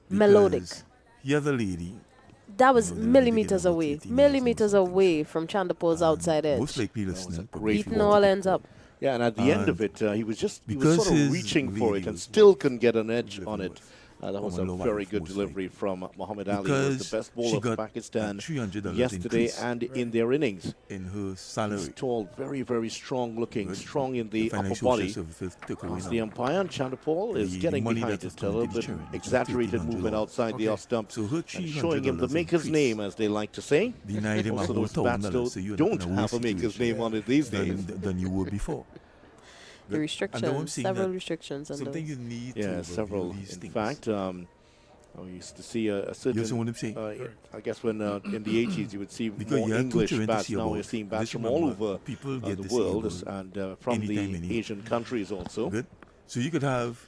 [SPEAKER 6] melodic.
[SPEAKER 1] Because the other lady,
[SPEAKER 6] That was
[SPEAKER 1] you know, they
[SPEAKER 6] millimeters
[SPEAKER 1] get about
[SPEAKER 6] away,
[SPEAKER 1] 18 years
[SPEAKER 6] millimeters
[SPEAKER 1] or something.
[SPEAKER 6] away from Chandapur's outside
[SPEAKER 1] most
[SPEAKER 6] edge.
[SPEAKER 1] likely
[SPEAKER 5] was a
[SPEAKER 1] listening,
[SPEAKER 5] great
[SPEAKER 1] if you
[SPEAKER 6] Beating
[SPEAKER 1] want
[SPEAKER 6] all
[SPEAKER 1] to
[SPEAKER 6] ends
[SPEAKER 1] call
[SPEAKER 6] up.
[SPEAKER 5] Yeah, and at the end
[SPEAKER 1] And
[SPEAKER 5] of it, he was
[SPEAKER 1] because
[SPEAKER 5] sort of
[SPEAKER 1] his
[SPEAKER 5] reaching for
[SPEAKER 1] lady
[SPEAKER 5] it and
[SPEAKER 1] was
[SPEAKER 5] still couldn't get an edge on it. That was a
[SPEAKER 1] Common law
[SPEAKER 5] very
[SPEAKER 1] wife,
[SPEAKER 5] good
[SPEAKER 1] most
[SPEAKER 5] delivery from Muhammad Ali, who
[SPEAKER 1] Because
[SPEAKER 5] was the best
[SPEAKER 1] she
[SPEAKER 5] bowler for
[SPEAKER 1] got
[SPEAKER 5] Pakistan
[SPEAKER 1] a $300
[SPEAKER 5] yesterday
[SPEAKER 1] increase
[SPEAKER 5] and in their innings.
[SPEAKER 1] in her
[SPEAKER 5] He's
[SPEAKER 1] salary.
[SPEAKER 5] tall, very, very strong looking,
[SPEAKER 1] Good.
[SPEAKER 5] strong in the upper
[SPEAKER 1] financial
[SPEAKER 5] body.
[SPEAKER 1] services took away
[SPEAKER 5] As
[SPEAKER 1] now.
[SPEAKER 5] the umpire, Chandapur is
[SPEAKER 1] The
[SPEAKER 5] getting
[SPEAKER 1] money
[SPEAKER 5] behind
[SPEAKER 1] that is
[SPEAKER 5] it. A
[SPEAKER 1] coming
[SPEAKER 5] little
[SPEAKER 1] to the
[SPEAKER 5] bit
[SPEAKER 1] charity is
[SPEAKER 5] exaggerated
[SPEAKER 1] $1,300.
[SPEAKER 5] movement outside the off stump.
[SPEAKER 1] So her
[SPEAKER 5] And
[SPEAKER 1] $300
[SPEAKER 5] showing him the maker's
[SPEAKER 1] increase
[SPEAKER 5] name, as they like to say.
[SPEAKER 1] denied him a
[SPEAKER 5] Also,
[SPEAKER 1] whole
[SPEAKER 5] those bats
[SPEAKER 1] $1,000, so you're
[SPEAKER 5] don't
[SPEAKER 1] in a
[SPEAKER 5] have a
[SPEAKER 1] worse
[SPEAKER 5] maker's
[SPEAKER 1] situation
[SPEAKER 5] name on it these days.
[SPEAKER 1] than you were before.
[SPEAKER 6] The
[SPEAKER 1] And
[SPEAKER 6] restrictions,
[SPEAKER 1] now I'm seeing
[SPEAKER 6] several
[SPEAKER 1] that
[SPEAKER 6] restrictions, and
[SPEAKER 1] something
[SPEAKER 6] those.
[SPEAKER 1] you need to
[SPEAKER 5] Yeah,
[SPEAKER 1] review
[SPEAKER 5] several.
[SPEAKER 1] these
[SPEAKER 5] In
[SPEAKER 1] things.
[SPEAKER 5] fact, we used to see a certain.
[SPEAKER 1] You understand what I'm saying?
[SPEAKER 5] I guess when in the 80s you would see
[SPEAKER 1] Because
[SPEAKER 5] more
[SPEAKER 1] you had
[SPEAKER 5] English
[SPEAKER 1] two trends to
[SPEAKER 5] bats.
[SPEAKER 1] see
[SPEAKER 5] Now
[SPEAKER 1] about.
[SPEAKER 5] we're seeing bats
[SPEAKER 1] Just
[SPEAKER 5] from all
[SPEAKER 1] remember,
[SPEAKER 5] over
[SPEAKER 1] people get
[SPEAKER 5] the world
[SPEAKER 1] disabled
[SPEAKER 5] and from
[SPEAKER 1] anytime,
[SPEAKER 5] the
[SPEAKER 1] anyhow.
[SPEAKER 5] Asian countries also.
[SPEAKER 1] Good. So you could have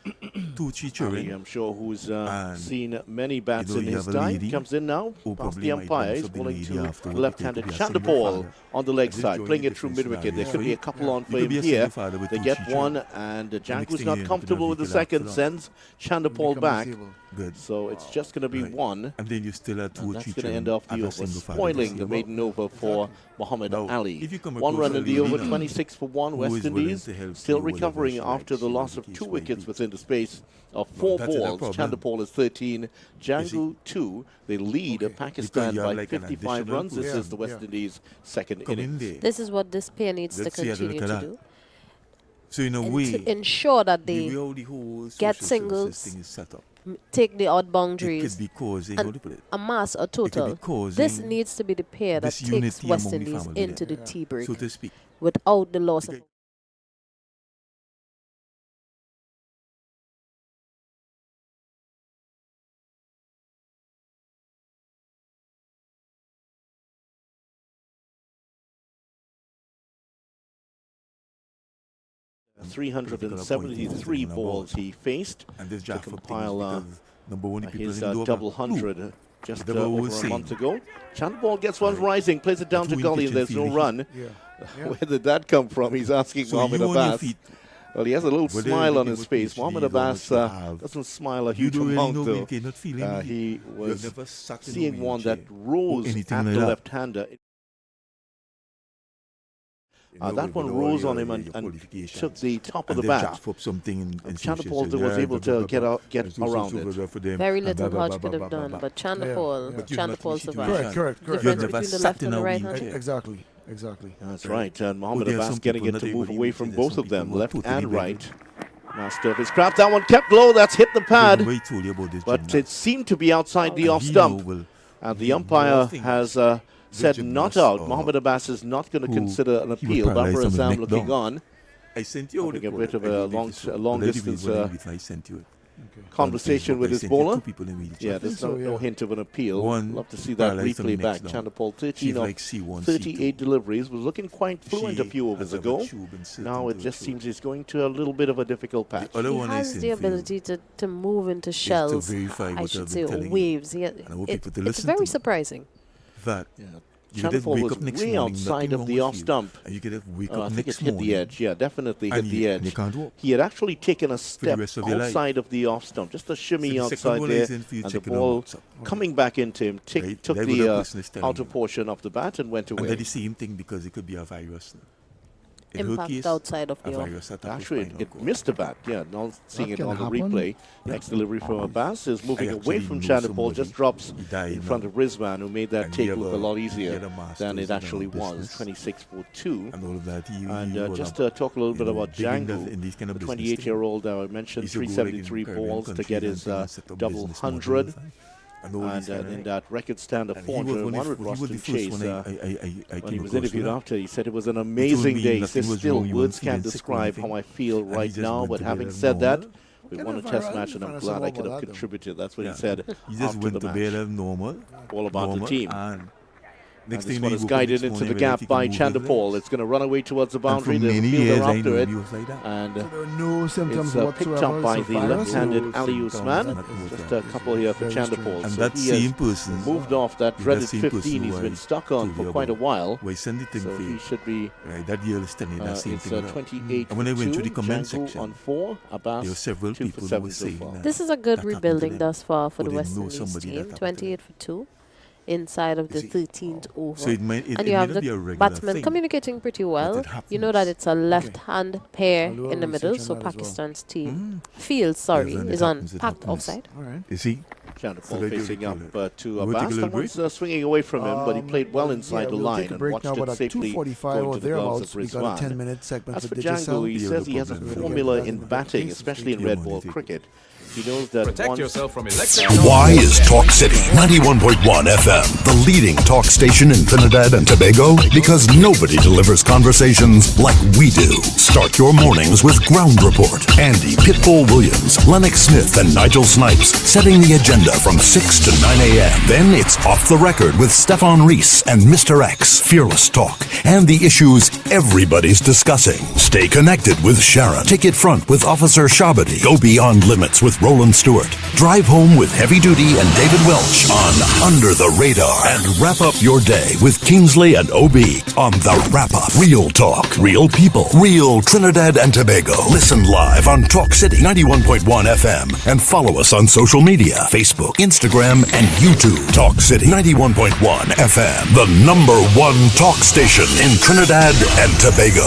[SPEAKER 1] 2, 3
[SPEAKER 5] Ali,
[SPEAKER 1] children
[SPEAKER 5] I'm sure who's
[SPEAKER 1] And,
[SPEAKER 5] seen many bats
[SPEAKER 1] you know,
[SPEAKER 5] in
[SPEAKER 1] you
[SPEAKER 5] his
[SPEAKER 1] have a
[SPEAKER 5] time.
[SPEAKER 1] lady
[SPEAKER 5] Comes in now,
[SPEAKER 1] who
[SPEAKER 5] past
[SPEAKER 1] probably
[SPEAKER 5] the
[SPEAKER 1] might
[SPEAKER 5] umpire.
[SPEAKER 1] bounce
[SPEAKER 5] He's
[SPEAKER 1] up the
[SPEAKER 5] bowling
[SPEAKER 1] lady
[SPEAKER 5] to
[SPEAKER 1] afterwards
[SPEAKER 5] the left-handed
[SPEAKER 1] because he has
[SPEAKER 5] Chandapur
[SPEAKER 1] single father.
[SPEAKER 5] on the leg
[SPEAKER 1] This is
[SPEAKER 5] side,
[SPEAKER 1] joining
[SPEAKER 5] playing it through
[SPEAKER 1] different
[SPEAKER 5] mid-wicket. There
[SPEAKER 1] scenarios
[SPEAKER 5] could
[SPEAKER 1] for
[SPEAKER 5] be
[SPEAKER 1] you.
[SPEAKER 5] a couple on for
[SPEAKER 1] You could
[SPEAKER 5] him
[SPEAKER 1] be a
[SPEAKER 5] here.
[SPEAKER 1] single father with
[SPEAKER 5] They
[SPEAKER 1] 2
[SPEAKER 5] get
[SPEAKER 1] children.
[SPEAKER 5] one, and
[SPEAKER 1] next
[SPEAKER 5] Janku's
[SPEAKER 1] thing
[SPEAKER 5] not
[SPEAKER 1] you
[SPEAKER 5] comfortable with the
[SPEAKER 1] have to
[SPEAKER 5] second,
[SPEAKER 1] that.
[SPEAKER 5] sends Chandapur
[SPEAKER 4] Become
[SPEAKER 5] back.
[SPEAKER 4] disabled.
[SPEAKER 1] Good.
[SPEAKER 5] So it's just going to be
[SPEAKER 1] Right.
[SPEAKER 5] one.
[SPEAKER 1] And then you still have 2
[SPEAKER 5] And
[SPEAKER 1] or
[SPEAKER 5] that's
[SPEAKER 1] 3
[SPEAKER 5] going to
[SPEAKER 1] children.
[SPEAKER 5] end off the
[SPEAKER 1] and a
[SPEAKER 5] over,
[SPEAKER 1] single father
[SPEAKER 5] spoiling the
[SPEAKER 1] disabled.
[SPEAKER 5] maiden over for Muhammad
[SPEAKER 1] Now,
[SPEAKER 5] Ali.
[SPEAKER 1] if you come
[SPEAKER 5] One
[SPEAKER 1] across
[SPEAKER 5] run
[SPEAKER 1] a
[SPEAKER 5] in the over,
[SPEAKER 1] lady now
[SPEAKER 5] 26 for 1,
[SPEAKER 1] who
[SPEAKER 5] West
[SPEAKER 1] is willing
[SPEAKER 5] Indies,
[SPEAKER 1] to help
[SPEAKER 5] still
[SPEAKER 1] you, whatever
[SPEAKER 5] recovering
[SPEAKER 1] she
[SPEAKER 5] after
[SPEAKER 1] likes,
[SPEAKER 5] the
[SPEAKER 1] she
[SPEAKER 5] loss
[SPEAKER 1] will
[SPEAKER 5] of
[SPEAKER 1] give
[SPEAKER 5] 2 wickets within the space of 4 balls. Chandapal is 13, Django 2. They lead Pakistan by 55 runs. This is the West Indies' second innings.
[SPEAKER 6] This is what this pair needs to continue to do.
[SPEAKER 1] So in a
[SPEAKER 6] and
[SPEAKER 1] way,
[SPEAKER 6] to ensure that they
[SPEAKER 1] the whole
[SPEAKER 6] get
[SPEAKER 1] social
[SPEAKER 6] singles,
[SPEAKER 1] thing is set up.
[SPEAKER 6] take the odd boundaries,
[SPEAKER 1] It could be causing,
[SPEAKER 6] and amass a total. This needs to be the pair that takes West Indies into the tea break,
[SPEAKER 1] so to speak,
[SPEAKER 6] without the loss of.
[SPEAKER 5] Mm. 373 balls he faced to compile his double hundred just over a month ago. Chandapal gets one rising, plays it down to gully, and there's no run. Where did that come from? He's asking Mohammad Abbas. Well, he has a little smile on his face. Mohammad Abbas doesn't smile a huge amount, though. He was seeing one that rose at the left-hander. That one rose on him and took the top of the bat. Chandapal was able to get around it.
[SPEAKER 6] Very little Hodge could have done, but Chandapal survived.
[SPEAKER 4] Correct.
[SPEAKER 6] Difference between the left and the right hand.
[SPEAKER 4] Exactly.
[SPEAKER 5] That's right. And Mohammad Abbas getting it to move away from both of them, left and right. Master of his craft. That one kept low. That's hit the pad. But it seemed to be outside the off stump. And the umpire has said not out. Mohammad Abbas is not going to consider an appeal. Barbara Azam looking on.
[SPEAKER 1] I sent you
[SPEAKER 5] a bit of a long distance conversation with his bowler. Yeah, there's no hint of an appeal. Love to see that replay back. Chandapal 13 of 38 deliveries, was looking quite fluent a few overs ago. Now it just seems he's going to a little bit of a difficult patch.
[SPEAKER 6] He has the ability to move into shells, I should say, or waves. It's very surprising.
[SPEAKER 5] Chandapal was way outside of the off stump.
[SPEAKER 1] And you could have wake
[SPEAKER 5] I
[SPEAKER 1] up
[SPEAKER 5] think
[SPEAKER 1] next
[SPEAKER 5] it hit the edge. Yeah, definitely hit the edge.
[SPEAKER 1] And you can't walk.
[SPEAKER 5] He had actually taken a step outside of the off stump, just a shimmy outside there, and the ball coming back into him took the outer portion of the bat and went away.
[SPEAKER 1] And the same thing because it could be a virus.
[SPEAKER 6] Impact outside of the off.
[SPEAKER 5] Actually, it missed the bat. Yeah, now seeing it on the replay. Next delivery from Abbas is moving away from Chandapal, just drops in front of Rizwan, who made that take look a lot easier than it actually was. 26 for 2. And just to talk a little bit about Django, the 28-year-old, I mentioned 373 balls to get his double 100. And in that record stand of 401 with Roston Chase, when he was interviewed after, he said it was an amazing day. He said, still, words can't describe how I feel right now, but having said that, we won a test match and I'm glad I could have contributed. That's what he said after the match. All about the team. And this one is guided into the gap by Chandapal. It's going to run away towards the boundary. There's a fielder after it. And it's picked up by the left-handed Ali Usman. Just a couple here for Chandapal.
[SPEAKER 1] And
[SPEAKER 5] so
[SPEAKER 1] that same person
[SPEAKER 5] moved off that dreaded 15 he's been stuck on for quite a while.
[SPEAKER 1] So
[SPEAKER 5] he should be...
[SPEAKER 1] that year is telling that same thing.
[SPEAKER 5] 28
[SPEAKER 1] and when I went to the comment section,
[SPEAKER 5] on 4, Abbas,
[SPEAKER 1] there were several
[SPEAKER 5] 2
[SPEAKER 1] people
[SPEAKER 5] for 7
[SPEAKER 1] who were
[SPEAKER 5] so
[SPEAKER 1] saying
[SPEAKER 5] far.
[SPEAKER 6] This is a good rebuilding thus far for the West Indies team. 28 for 2. Inside of the 13th over.
[SPEAKER 1] So and
[SPEAKER 6] you have the batsmen communicating pretty well. You know that it's a left-hand pair in the middle, so Pakistan's team is on packed offside.
[SPEAKER 1] You see?
[SPEAKER 5] Chandapal facing up to Abbas. Someone's swinging away from him, but he played well inside the line and watched it safely go into the gloves of Rizwan. As for Django, he says he has a formula in batting, especially in red ball cricket. He knows that
[SPEAKER 10] protect yourself from electric.
[SPEAKER 8] Why is Talk City 91.1 FM the leading talk station in Trinidad and Tobago? Because nobody delivers conversations like we do. Start your mornings with Ground Report. Andy Pitbull Williams, Lennox Smith, and Nigel Snipes setting the agenda from 6 to 9 a.m. Then it's Off the Record with Stefan Reese and Mr. X, Fearless Talk, and the issues everybody's discussing. Stay connected with Sharon. Ticket Front with Officer Shabadi. Go Beyond Limits with Roland Stewart. Drive home with Heavy Duty and David Welch on Under the Radar. And wrap up your day with Kingsley and OB on The Wrap Up. Real talk, real people, real Trinidad and Tobago. Listen live on Talk City 91.1 FM and follow us on social media, Facebook, Instagram, and YouTube. Talk City 91.1 FM, the #1 talk station in Trinidad and Tobago.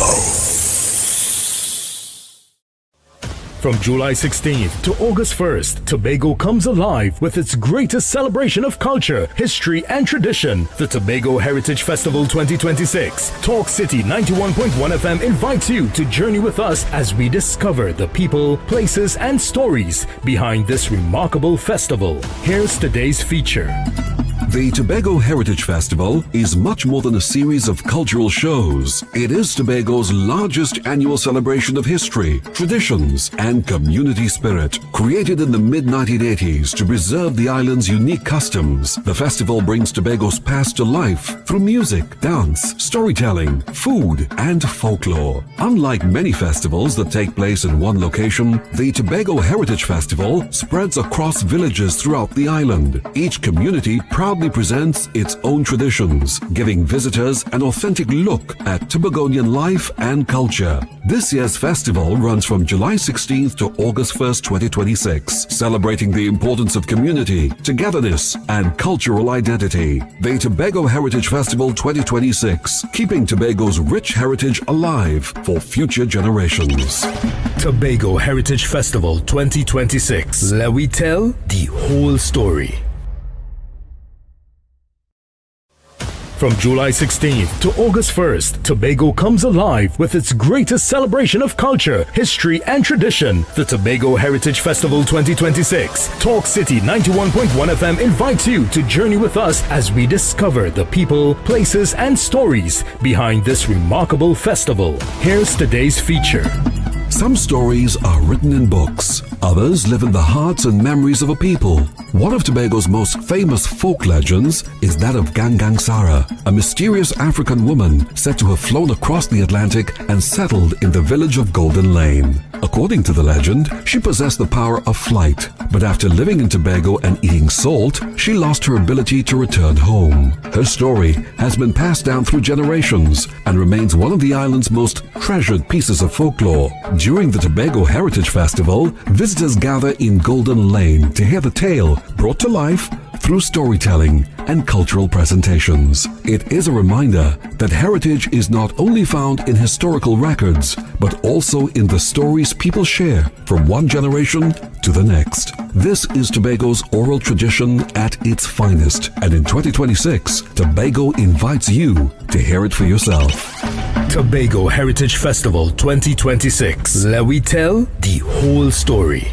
[SPEAKER 9] From July 16th to August 1st, Tobago comes alive with its greatest celebration of culture, history, and tradition, the Tobago Heritage Festival 2026. Talk City 91.1 FM invites you to journey with us as we discover the people, places, and stories behind this remarkable festival. Here's today's feature.
[SPEAKER 10] The Tobago Heritage Festival is much more than a series of cultural shows. It is Tobago's largest annual celebration of history, traditions, and community spirit. Created in the mid-1980s to preserve the island's unique customs, the festival brings Tobago's past to life through music, dance, storytelling, food, and folklore. Unlike many festivals that take place in one location, the Tobago Heritage Festival spreads across villages throughout the island. Each community proudly presents its own traditions, giving visitors an authentic look at Tobagonian life and culture. This year's festival runs from July 16th to August 1st, 2026, celebrating the importance of community, togetherness, and cultural identity. The Tobago Heritage Festival 2026, keeping Tobago's rich heritage alive for future generations.
[SPEAKER 9] Tobago Heritage Festival 2026. Let we tell the whole story. From July 16th to August 1st, Tobago comes alive with its greatest celebration of culture, history, and tradition, the Tobago Heritage Festival 2026. Talk City 91.1 FM invites you to journey with us as we discover the people, places, and stories behind this remarkable festival. Here's today's feature.
[SPEAKER 10] Some stories are written in books. Others live in the hearts and memories of a people. One of Tobago's most famous folk legends is that of Gangang Sara, a mysterious African woman said to have flown across the Atlantic and settled in the village of Golden Lane. According to the legend, she possessed the power of flight, but after living in Tobago and eating salt, she lost her ability to return home. Her story has been passed down through generations and remains one of the island's most treasured pieces of folklore. During the Tobago Heritage Festival, visitors gather in Golden Lane to hear the tale brought to life through storytelling and cultural presentations. It is a reminder that heritage is not only found in historical records, but also in the stories people share from one generation to the next. This is Tobago's oral tradition at its finest, and in 2026, Tobago invites you to hear it for yourself.
[SPEAKER 9] Tobago Heritage Festival 2026. Let we tell the whole story.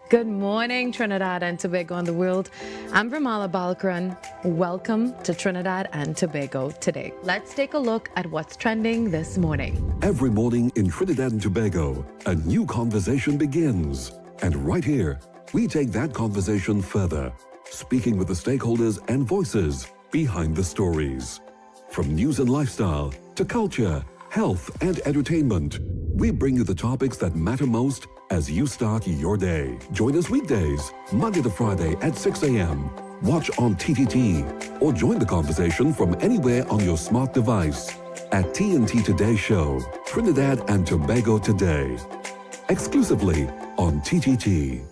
[SPEAKER 11] Good morning, Trinidad and Tobago and the world. I'm Ramala Balkaran. Welcome to Trinidad and Tobago today. Let's take a look at what's trending this morning.
[SPEAKER 10] Every morning in Trinidad and Tobago, a new conversation begins. And right here, we take that conversation further, speaking with the stakeholders and voices behind the stories. From news and lifestyle to culture, health, and entertainment, we bring you the topics that matter most as you start your day. Join us weekdays, Monday to Friday at 6 a.m. Watch on TTT or join the conversation from anywhere on your smart device at TNT Today Show, Trinidad and Tobago Today, exclusively on TTT.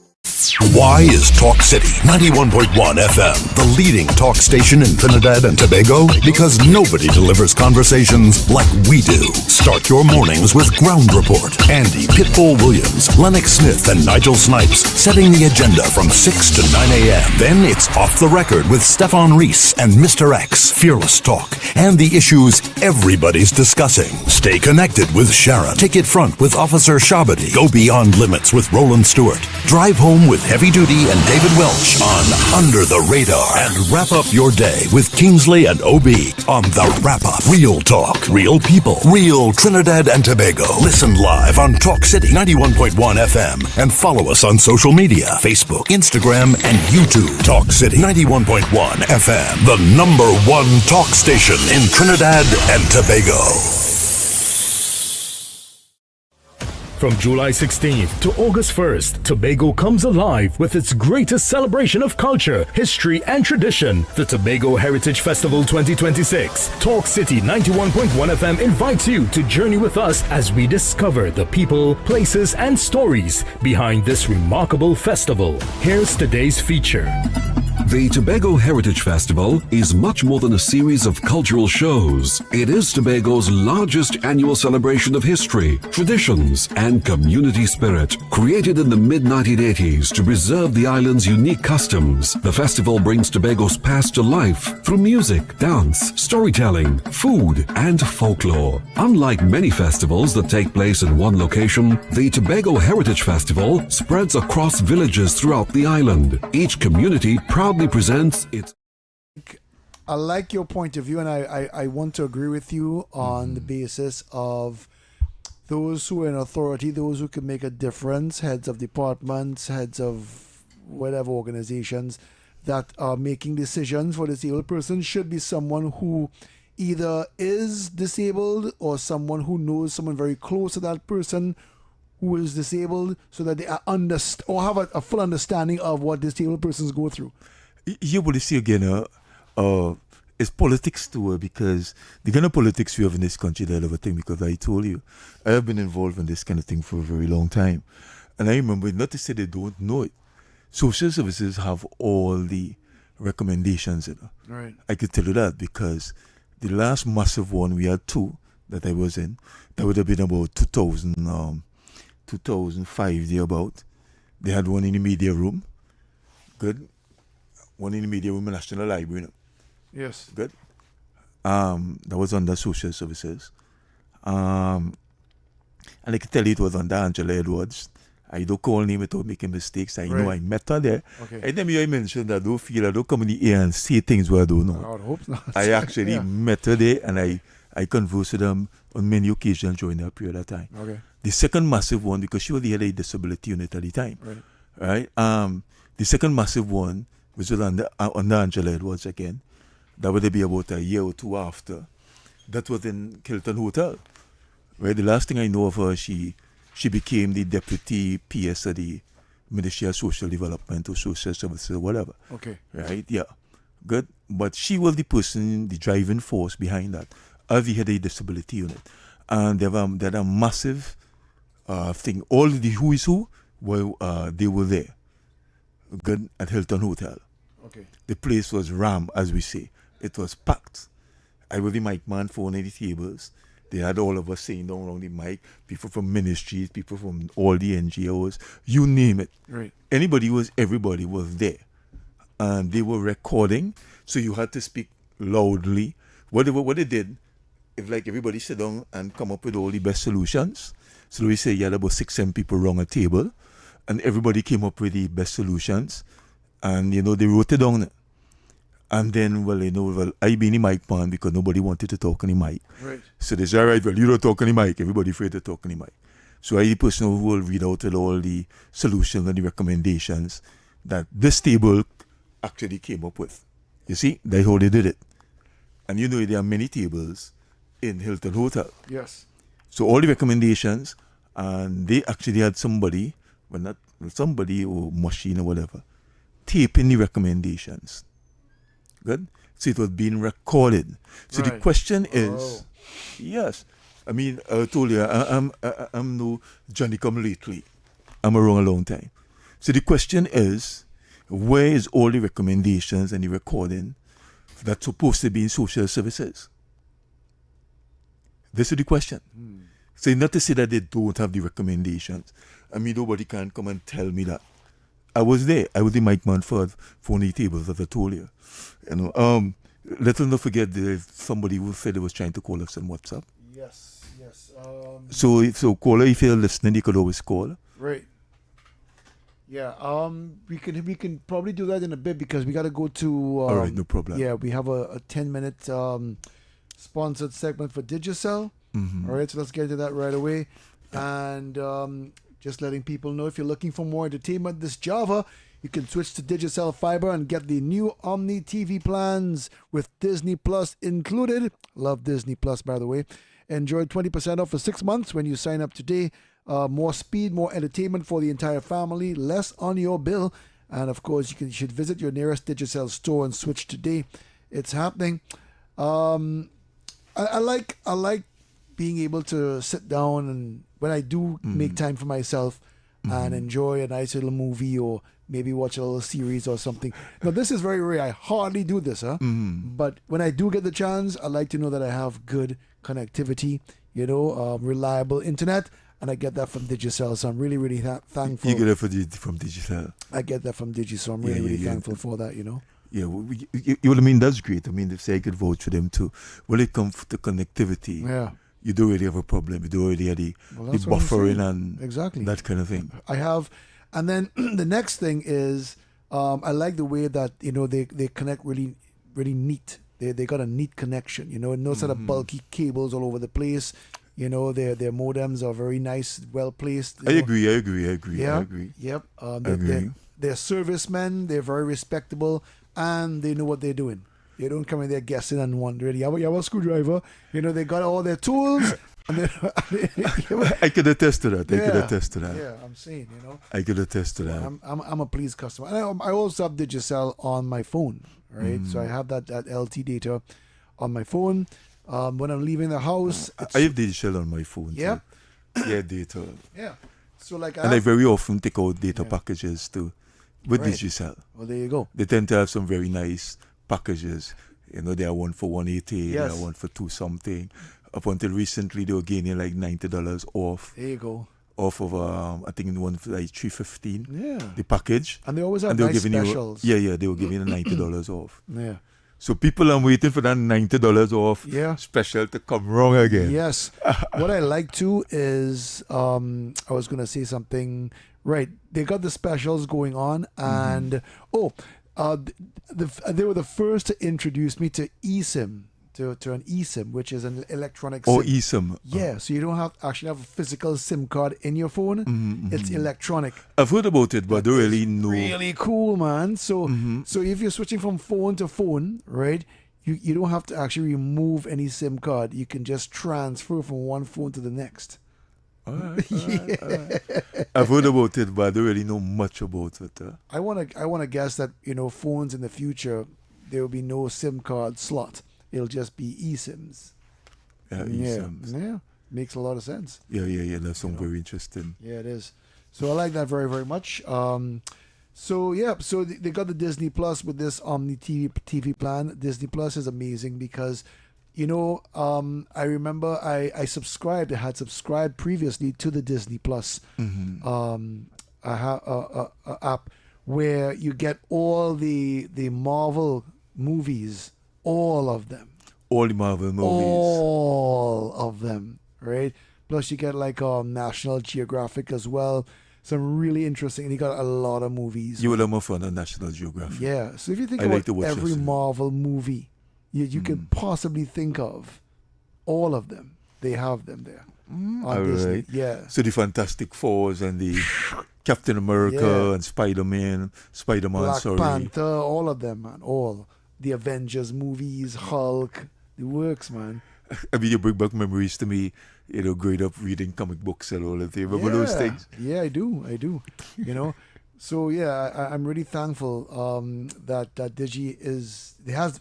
[SPEAKER 8] Why is Talk City 91.1 FM the leading talk station in Trinidad and Tobago? Because nobody delivers conversations like we do. Start your mornings with Ground Report. Andy Pitbull Williams, Lennox Smith, and Nigel Snipes setting the agenda from 6 to 9 a.m. Then it's Off the Record with Stefan Reese and Mr. X, Fearless Talk, and the issues everybody's discussing. Stay connected with Sharon. Take it front with Officer Shabadi. Go beyond limits with Roland Stewart. Drive home with Heavy Duty and David Welch on Under the Radar. And wrap up your day with Kingsley and OB on The Wrap Up. Real talk, real people, real Trinidad and Tobago. Listen live on Talk City 91.1 FM and follow us on social media, Facebook, Instagram, and YouTube. Talk City 91.1 FM, the #1 talk station in Trinidad and Tobago.
[SPEAKER 9] From July 16th to August 1st, Tobago comes alive with its greatest celebration of culture, history, and tradition, the Tobago Heritage Festival 2026. Talk City 91.1 FM invites you to journey with us as we discover the people, places, and stories behind this remarkable festival. Here's today's feature.
[SPEAKER 10] The Tobago Heritage Festival is much more than a series of cultural shows. It is Tobago's largest annual celebration of history, traditions, and community spirit. Created in the mid-1980s to preserve the island's unique customs, the festival brings Tobago's past to life through music, dance, storytelling, food, and folklore. Unlike many festivals that take place in one location, the Tobago Heritage Festival spreads across villages throughout the island. Each community proudly presents its...
[SPEAKER 4] I like your point of view, and I want to agree with you on the basis of those who are in authority, those who can make a difference, heads of departments, heads of whatever organizations that are making decisions for disabled persons should be someone who either is disabled or someone who knows someone very close to that person who is disabled, so that they are or have a full understanding of what disabled persons go through.
[SPEAKER 1] You will see again, it's politics too, because the kind of politics we have in this country, that other thing, because I told you, I have been involved in this kind of thing for a very long time. And I remember, not to say they don't know it, social services have all the recommendations.
[SPEAKER 4] Right.
[SPEAKER 1] I could tell you that, because the last massive one, we had two that I was in, that would have been about 2005, thereabout. They had one in the media room. Good. One in the media room in National Library.
[SPEAKER 4] Yes.
[SPEAKER 1] Good. That was under social services. And I can tell you it was under Angela Edwards. I don't call name without making mistakes. I know I met her there.
[SPEAKER 4] Okay.
[SPEAKER 1] And then I mentioned that I don't feel I don't come in the air and say things where I don't know.
[SPEAKER 4] I would hope not.
[SPEAKER 1] I actually met her there, and I conversed with them on many occasions during that period of time.
[SPEAKER 4] Okay.
[SPEAKER 1] The second massive one, because she was the head of the disability unit at the time.
[SPEAKER 4] Right.
[SPEAKER 1] The second massive one was under Angela Edwards again. That would be about a year or two after. That was in Kilton Hotel. Right. The last thing I know of her, she became the deputy PS of the Ministry of Social Development or Social Services or whatever.
[SPEAKER 4] Okay.
[SPEAKER 1] Right? Yeah. Good. But she was the person, the driving force behind that. As the head of the disability unit. And they had a massive thing. All the who is who, they were there. Good. At Hilton Hotel.
[SPEAKER 4] Okay.
[SPEAKER 1] The place was rammed, as we say. It was packed. I was the mic man for one of the tables. They had all of us sitting down around the mic, people from ministries, people from all the NGOs, you name it.
[SPEAKER 4] Right.
[SPEAKER 1] Everybody was there. And they were recording, so you had to speak loudly. What they did, if like everybody sit down and come up with all the best solutions, so we say you had about 6-7 people around a table, and everybody came up with the best solutions, and they wrote it down. And then, I be in the mic man because nobody wanted to talk on the mic.
[SPEAKER 4] Right.
[SPEAKER 1] So they said, all right, you don't talk on the mic. Everybody afraid to talk on the mic. So I the person who will read out all the solutions and the recommendations that this table actually came up with. You see, that's how they did it. And there are many tables in Hilton Hotel.
[SPEAKER 4] Yes.
[SPEAKER 1] So all the recommendations, and they actually had somebody, well, not somebody or machine or whatever, taping the recommendations. Good. So it was being recorded. So the question is, yes. I mean, I told you, I'm no Johnny come lately. I'm around a long time. So the question is, where is all the recommendations and the recording that's supposed to be in social services? This is the question. So not to say that they don't have the recommendations. I mean, nobody can come and tell me that. I was there. I was the mic man for one of the tables that I told you. Let's not forget there's somebody who said they was trying to call us on WhatsApp.
[SPEAKER 4] Yes.
[SPEAKER 1] So caller, if you're listening, you could always call.
[SPEAKER 4] Right. Yeah. We can probably do that in a bit because we got to go to.
[SPEAKER 1] All right, no problem.
[SPEAKER 4] Yeah, we have a 10-minute sponsored segment for Digicel.
[SPEAKER 1] Mm-hmm.
[SPEAKER 4] All right, so let's get to that right away. And just letting people know, if you're looking for more entertainment this Java, you can switch to Digicel Fiber and get the new Omni TV plans with Disney Plus included. Love Disney Plus, by the way. Enjoy 20% off for 6 months when you sign up today. More speed, more entertainment for the entire family, less on your bill. And of course, you should visit your nearest Digicel store and switch today. It's happening. I like being able to sit down and when I do make time for myself and enjoy a nice little movie or maybe watch a little series or something. Now, this is very rare. I hardly do this, but when I do get the chance, I like to know that I have good connectivity, reliable internet, and I get that from Digicel, so I'm really, really thankful.
[SPEAKER 1] You get that from Digicel?
[SPEAKER 4] I get that from Digicel, so I'm really thankful for that,
[SPEAKER 1] Yeah, I mean, that's great. I mean, if I could vouch for them too. When it comes to connectivity, you don't really have a problem. You don't really have the buffering and that kind of thing.
[SPEAKER 4] I have, and then the next thing is, I like the way that, they connect really, really neat. They got a neat connection, no sort of bulky cables all over the place. Their modems are very nice, well placed.
[SPEAKER 1] I agree.
[SPEAKER 4] Yeah, yep. They're servicemen. They're very respectable, and they know what they're doing. They don't come in there guessing and wondering. You have a screwdriver. They got all their tools.
[SPEAKER 1] I could attest to that.
[SPEAKER 4] Yeah, I'm saying,
[SPEAKER 1] I could attest to that.
[SPEAKER 4] I'm a pleased customer. And I also have Digicel on my phone, right? So I have that LT data on my phone. When I'm leaving the house,
[SPEAKER 1] I have Digicel on my phone.
[SPEAKER 4] Yeah.
[SPEAKER 1] Too. Yeah, data.
[SPEAKER 4] Yeah. So
[SPEAKER 1] I very often take out data packages too with Digicel.
[SPEAKER 4] Well, there you go.
[SPEAKER 1] They tend to have some very nice packages. They are one for 180, they are one for 2 something. Up until recently, they were gaining like $90 off.
[SPEAKER 4] There you go.
[SPEAKER 1] Off of I think the one for like $315.
[SPEAKER 4] Yeah.
[SPEAKER 1] The package.
[SPEAKER 4] And they always have nice specials.
[SPEAKER 1] They were giving you $90 off.
[SPEAKER 4] Yeah.
[SPEAKER 1] So people are waiting for that $90 off special to come wrong again.
[SPEAKER 4] Yes. What I like too is I was gonna say something. Right. They got the specials going on, and they were the first to introduce me to eSIM. To an eSIM, which is an electronic SIM.
[SPEAKER 1] eSIM.
[SPEAKER 4] Yeah, so you don't have a physical SIM card in your phone. It's electronic.
[SPEAKER 1] I've heard about it, but I don't really know.
[SPEAKER 4] Really cool, man. So if you're switching from phone to phone, right, you don't have to actually remove any SIM card. You can just transfer from one phone to the next.
[SPEAKER 1] All right. I've heard about it, but I don't really know much about it.
[SPEAKER 4] I wanna guess that phones in the future there will be no SIM card slot. It'll just be eSIMs.
[SPEAKER 1] eSIMs.
[SPEAKER 4] Yeah, makes a lot of sense.
[SPEAKER 1] Yeah. That sounds very interesting.
[SPEAKER 4] Yeah, it is. So I like that very, very much. So they got the Disney Plus with this Omni TV plan. Disney Plus is amazing because, I remember I had subscribed previously to the Disney Plus app where you get all the Marvel movies. All of them.
[SPEAKER 1] All the Marvel movies.
[SPEAKER 4] All of them, right? Plus you get like National Geographic as well. Some really interesting, and you got a lot of movies.
[SPEAKER 1] You will have more fun on National Geographic.
[SPEAKER 4] Yeah, so if you think about every Marvel movie you can possibly think of, all of them, they have them there.
[SPEAKER 1] All
[SPEAKER 4] Disney.
[SPEAKER 1] right.
[SPEAKER 4] Yeah.
[SPEAKER 1] So the Fantastic Fours and the Captain America and Spider-Man,
[SPEAKER 4] Black Panther, all of them, man, all. The Avengers movies, Hulk, the works, man.
[SPEAKER 1] I mean, you bring back memories to me, growing up reading comic books and all that. Remember those things?
[SPEAKER 4] Yeah, I do. So yeah, I'm really thankful that Digi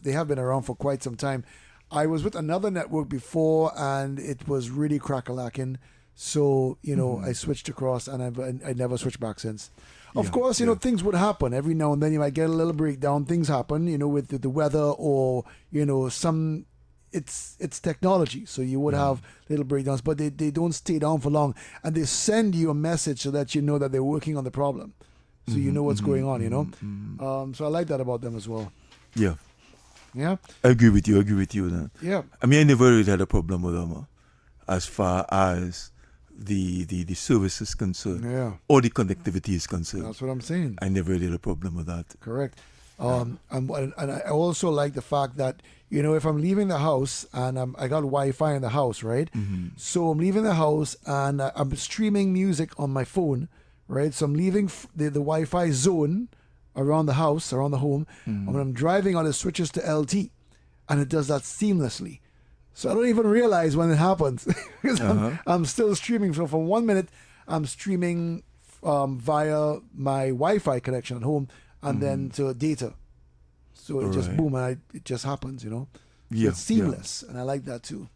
[SPEAKER 4] they have been around for quite some time. I was with another network before, and it was really crack-a-lacking. So I switched across, and I never switched back since. Of course, things would happen. Every now and then you might get a little breakdown. Things happen, with the weather or, it's technology. So you would have little breakdowns, but they don't stay down for long. And they send you a message so that you know that they're working on the problem. So you know what's going on, So I like that about them as well.
[SPEAKER 1] Yeah.
[SPEAKER 4] Yeah?
[SPEAKER 1] I agree with you. Then.
[SPEAKER 4] Yeah.
[SPEAKER 1] I mean, I never really had a problem with them as far as the service is concerned, or the connectivity is concerned.
[SPEAKER 4] That's what I'm saying.
[SPEAKER 1] I never had a problem with that.
[SPEAKER 4] Correct. And I also like the fact that if I'm leaving the house and I got Wi-Fi in the house, right? So I'm leaving the house and I'm streaming music on my phone, right? So I'm leaving the Wi-Fi zone around the house, around the home. And when I'm driving on, it switches to LT, and it does that seamlessly. So I don't even realize when it happens because I'm still streaming. So for 1 minute, I'm streaming via my Wi-Fi connection at home and then to data. So it just boom, and it just happens, So it's seamless, and I like that too.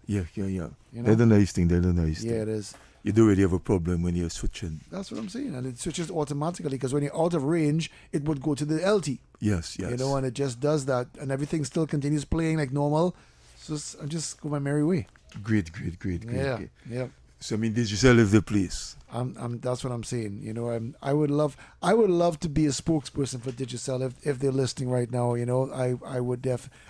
[SPEAKER 1] Yeah. They're the nice thing.
[SPEAKER 4] Yeah, it is.
[SPEAKER 1] you don't really have a problem when you're switching.
[SPEAKER 4] That's what I'm saying. And it switches automatically because when you're out of range, it would go to the LT.
[SPEAKER 1] Yes.
[SPEAKER 4] You know, and it just does that. And everything still continues playing like normal. So I just go my merry way.
[SPEAKER 1] Great.
[SPEAKER 4] Yeah.
[SPEAKER 1] So, I mean, Digicel is the place.
[SPEAKER 4] That's what I'm saying. You know, I would love to be a spokesperson for Digicel if they're listening right now. You know, I would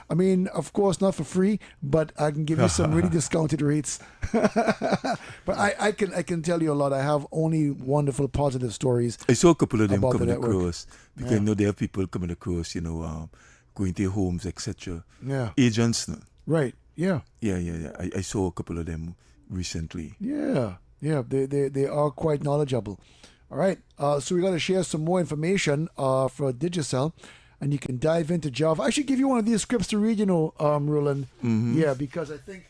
[SPEAKER 4] I mean, of course, not for free, but I can give you some really discounted rates. But I can tell you a lot. I have only wonderful, positive stories.
[SPEAKER 1] I saw a couple of them coming across because I know there are people coming across. You know, going to homes, etc.
[SPEAKER 4] Yeah.
[SPEAKER 1] Agents. No?
[SPEAKER 4] Right. Yeah.
[SPEAKER 1] Yeah. I saw a couple of them recently.
[SPEAKER 4] Yeah. They are quite knowledgeable. All right. So we got to share some more information for Digicel, and you can dive into Java. I should give you one of these scripts to read, Roland.
[SPEAKER 1] Mm-hmm.
[SPEAKER 4] Yeah, because I think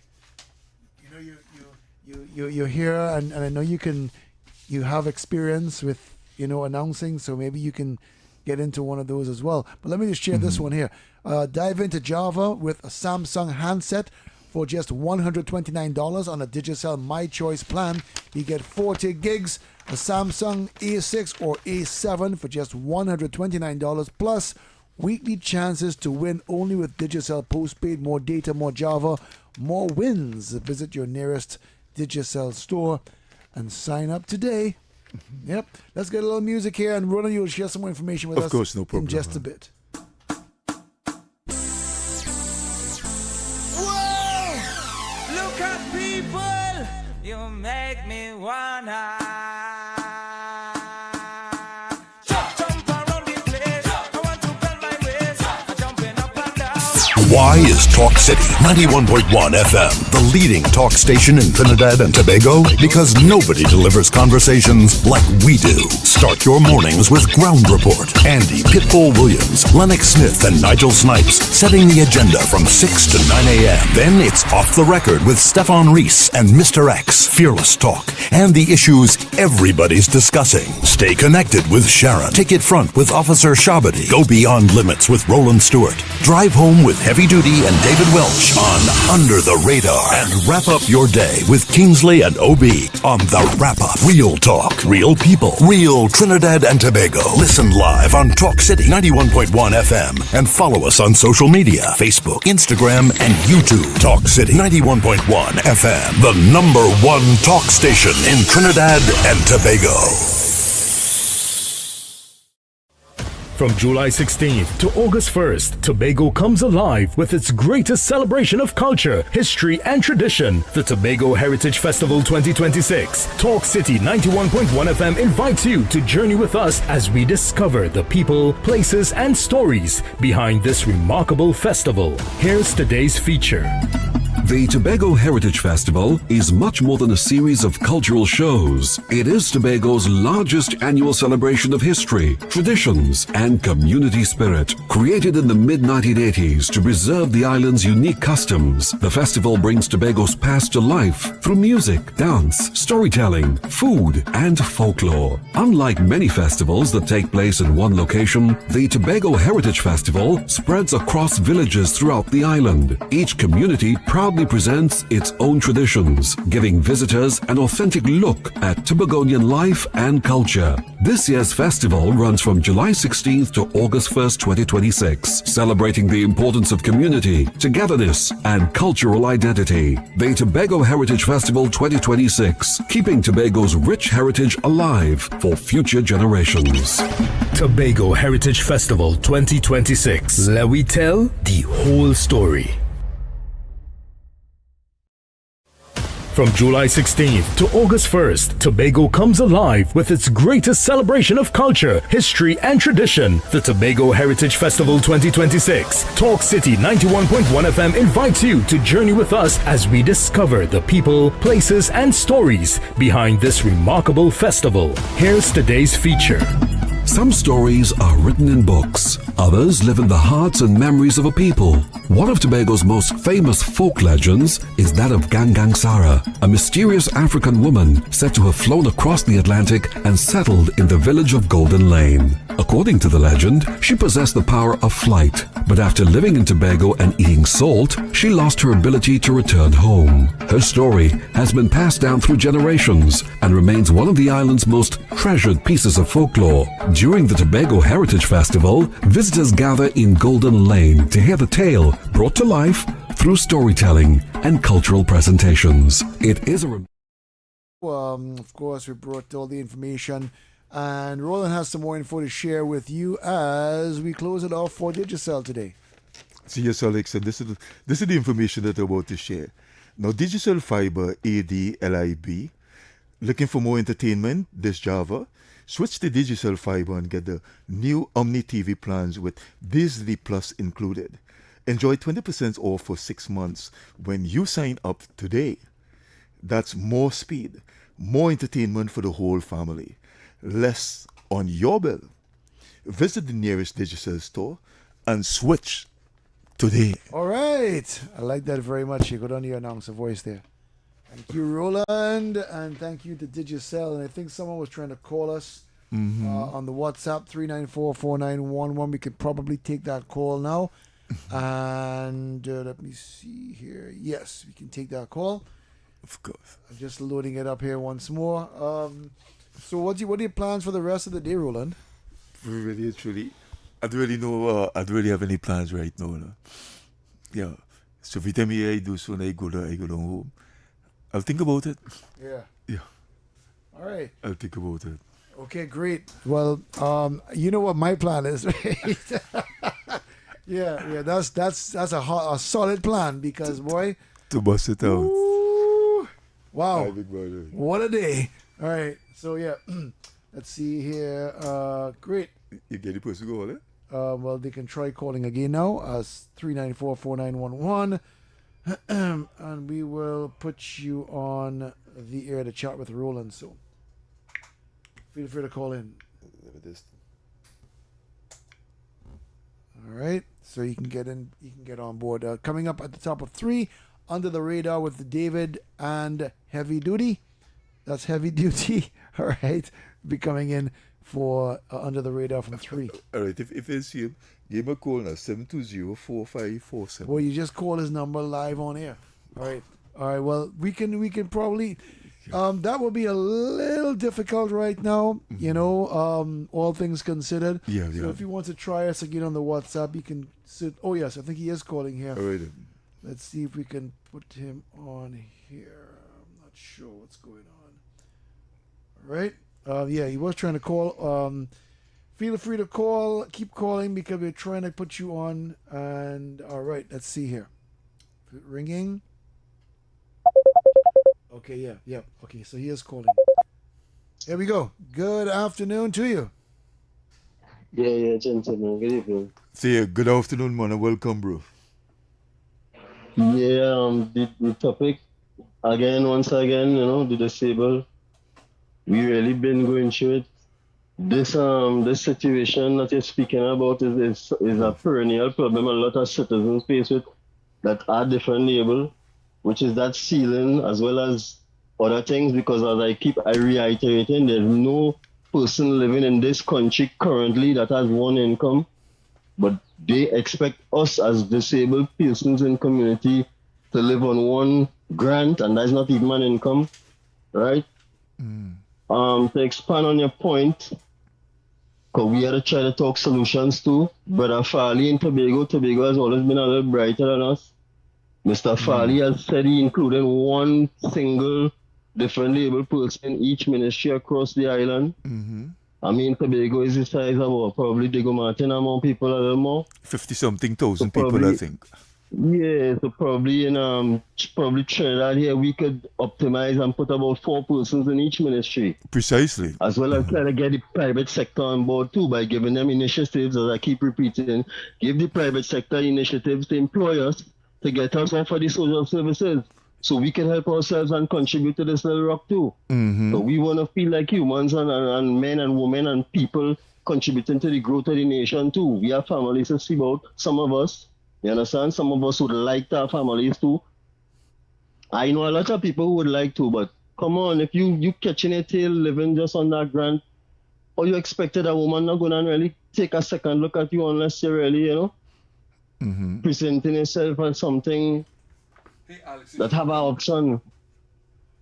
[SPEAKER 4] you're here, and I know you have experience with announcing, so maybe you can get into one of those as well. But let me just share this one here. Dive into Java with a Samsung handset. For just $129 on a Digicel My Choice plan, you get 40 gigs, a Samsung A6 or A7 for just $129, plus weekly chances to win only with Digicel Postpaid. More data, more Java, more wins. Visit your nearest Digicel store and sign up today. Yep. Let's get a little music here, and Roland, you'll share some more information with us.
[SPEAKER 1] Of course, no problem.
[SPEAKER 4] In just a bit.
[SPEAKER 12] You make me wanna jump around the place. I want to bend my waist, jumping up and down.
[SPEAKER 8] Why is Talk City 91.1 FM the leading talk station in Trinidad and Tobago? Because nobody delivers conversations like we do. Start your mornings with Ground Report. Andy Pitbull Williams, Lennox Smith, and Nigel Snipes setting the agenda from 6 to 9 a.m. Then it's Off the Record with Stefan Reese and Mr. X, Fearless Talk, and the issues everybody's discussing. Stay connected with Sharon. Take it front with Officer Shabadi. Go beyond limits with Roland Stewart. Drive home with Heavy Duty and David Welch on Under the Radar. And wrap up your day with Kingsley and OB on The Wrap Up. Real talk, real people, real Trinidad and Tobago. Listen live on Talk City 91.1 FM and follow us on social media, Facebook, Instagram, and YouTube. Talk City 91.1 FM, the #1 talk station in Trinidad and Tobago.
[SPEAKER 9] From July 16th to August 1st, Tobago comes alive with its greatest celebration of culture, history, and tradition, the Tobago Heritage Festival 2026. Talk City 91.1 FM invites you to journey with us as we discover the people, places, and stories behind this remarkable festival. Here's today's feature.
[SPEAKER 10] The Tobago Heritage Festival is much more than a series of cultural shows. It is Tobago's largest annual celebration of history, traditions, and community spirit. Created in the mid-1980s to preserve the island's unique customs, the festival brings Tobago's past to life through music, dance, storytelling, food, and folklore. Unlike many festivals that take place in one location, the Tobago Heritage Festival spreads across villages throughout the island. Each community proudly presents its own traditions, giving visitors an authentic look at Tobagonian life and culture. This year's festival runs from July 16th to August 1st, 2026, celebrating the importance of community, togetherness, and cultural identity. The Tobago Heritage Festival 2026, keeping Tobago's rich heritage alive for future generations.
[SPEAKER 9] Tobago Heritage Festival 2026. Let we tell the whole story. From July 16th to August 1st, Tobago comes alive with its greatest celebration of culture, history, and tradition, the Tobago Heritage Festival 2026. Talk City 91.1 FM invites you to journey with us as we discover the people, places, and stories behind this remarkable festival. Here's today's feature.
[SPEAKER 10] Some stories are written in books. Others live in the hearts and memories of a people. One of Tobago's most famous folk legends is that of Gangang Sarah, a mysterious African woman said to have flown across the Atlantic and settled in the village of Golden Lane. According to the legend, she possessed the power of flight, but after living in Tobago and eating salt, she lost her ability to return home. Her story has been passed down through generations and remains one of the island's most treasured pieces of folklore. During the Tobago Heritage Festival, visitors gather in Golden Lane to hear the tale brought to life through storytelling and cultural presentations. It is a...
[SPEAKER 4] Of course, we brought all the information, and Roland has some more info to share with you as we close it off for Digicel today.
[SPEAKER 1] So yes, Alex, and this is the information that I'm about to share. Now, Digicel Fiber ADLIB, looking for more entertainment this Java? Switch to Digicel Fiber and get the new Omni TV plans with Disney Plus included. Enjoy 20% off for 6 months when you sign up today. That's more speed, more entertainment for the whole family, less on your bill. Visit the nearest Digicel store and switch today.
[SPEAKER 4] All right. I like that very much. You got on your announcer voice there. Thank you, Roland, and thank you to Digicel. And I think someone was trying to call us on the WhatsApp 394-4911. We could probably take that call now. And let me see here. Yes, we can take that call.
[SPEAKER 1] Of course.
[SPEAKER 4] I'm just loading it up here once more. So what are your plans for the rest of the day, Roland?
[SPEAKER 1] Really, truly, I don't really know. I don't really have any plans right now. No? Yeah. So if you tell me I do so, I go down home. I'll think about it.
[SPEAKER 4] Yeah.
[SPEAKER 1] Yeah.
[SPEAKER 4] All right.
[SPEAKER 1] I'll think about it.
[SPEAKER 4] Okay, great. Well, you know what my plan is, right? yeah. That's a solid plan because boy,
[SPEAKER 1] to bust it out.
[SPEAKER 4] Woo, wow.
[SPEAKER 1] Hi, big brother.
[SPEAKER 4] What a day. All right. So yeah, let's see here. Great.
[SPEAKER 1] You get the person to go, eh?
[SPEAKER 4] Well, they can try calling again now as 394-4911. And we will put you on the air to chat with Roland. So feel free to call in. All right. So you can get in. You can get on board. Coming up at the top of 3, Under the Radar with David and Heavy Duty. That's Heavy Duty. All right. Be coming in for Under the Radar from 3.
[SPEAKER 1] All right. If it's him, give him a call now. 720-4547.
[SPEAKER 4] Well, you just call his number live on air. All right. Well, we can probably. That would be a little difficult right now. You know, all things considered.
[SPEAKER 1] Yeah.
[SPEAKER 4] So if you want to try us again on the WhatsApp, you can sit. Oh yes, I think he is calling here.
[SPEAKER 1] All right.
[SPEAKER 4] Let's see if we can put him on here. I'm not sure what's going on. All right. Yeah, he was trying to call. Feel free to call. Keep calling because we're trying to put you on. And all right, let's see here. Ringing. Okay, yeah. Okay, so he is calling. Here we go. Good afternoon to you.
[SPEAKER 13] Yeah, gentlemen. Good evening.
[SPEAKER 1] Say good afternoon, man, and welcome, bro.
[SPEAKER 13] Yeah, the topic once again, you know, the disabled. We really been going through it. This situation that you're speaking about is a perennial problem a lot of citizens face with that are different label, which is that ceiling as well as other things, because as I reiterating, there's no person living in this country currently that has one income, but they expect us as disabled persons in community to live on one grant, and that's not even an income, right? To expand on your point, because we had to try to talk solutions too. Brother Farley in Tobago has always been a little brighter than us. Mr. Farley has said he included one single different label person in each ministry across the island. I mean, Tobago is the size of probably Diego Martin among people a little more.
[SPEAKER 1] 50-something thousand people, I think.
[SPEAKER 13] Yeah, so probably in probably Trinidad here we could optimize and put about 4 persons in each ministry.
[SPEAKER 1] Precisely.
[SPEAKER 13] As well as try to get the private sector on board too by giving them initiatives, as I keep repeating, give the private sector initiatives to employ us to get us on for the social services, so we can help ourselves and contribute to this little rock too. So we want to feel like humans and men and women and people contributing to the growth of the nation too. We have families to see about, some of us. You understand? Some of us would like to have families too. I know a lot of people who would like to, but come on, if you catching a tail living just on that grant, or you expected a woman not gonna really take a second look at you unless you're really, presenting yourself as something that have an option.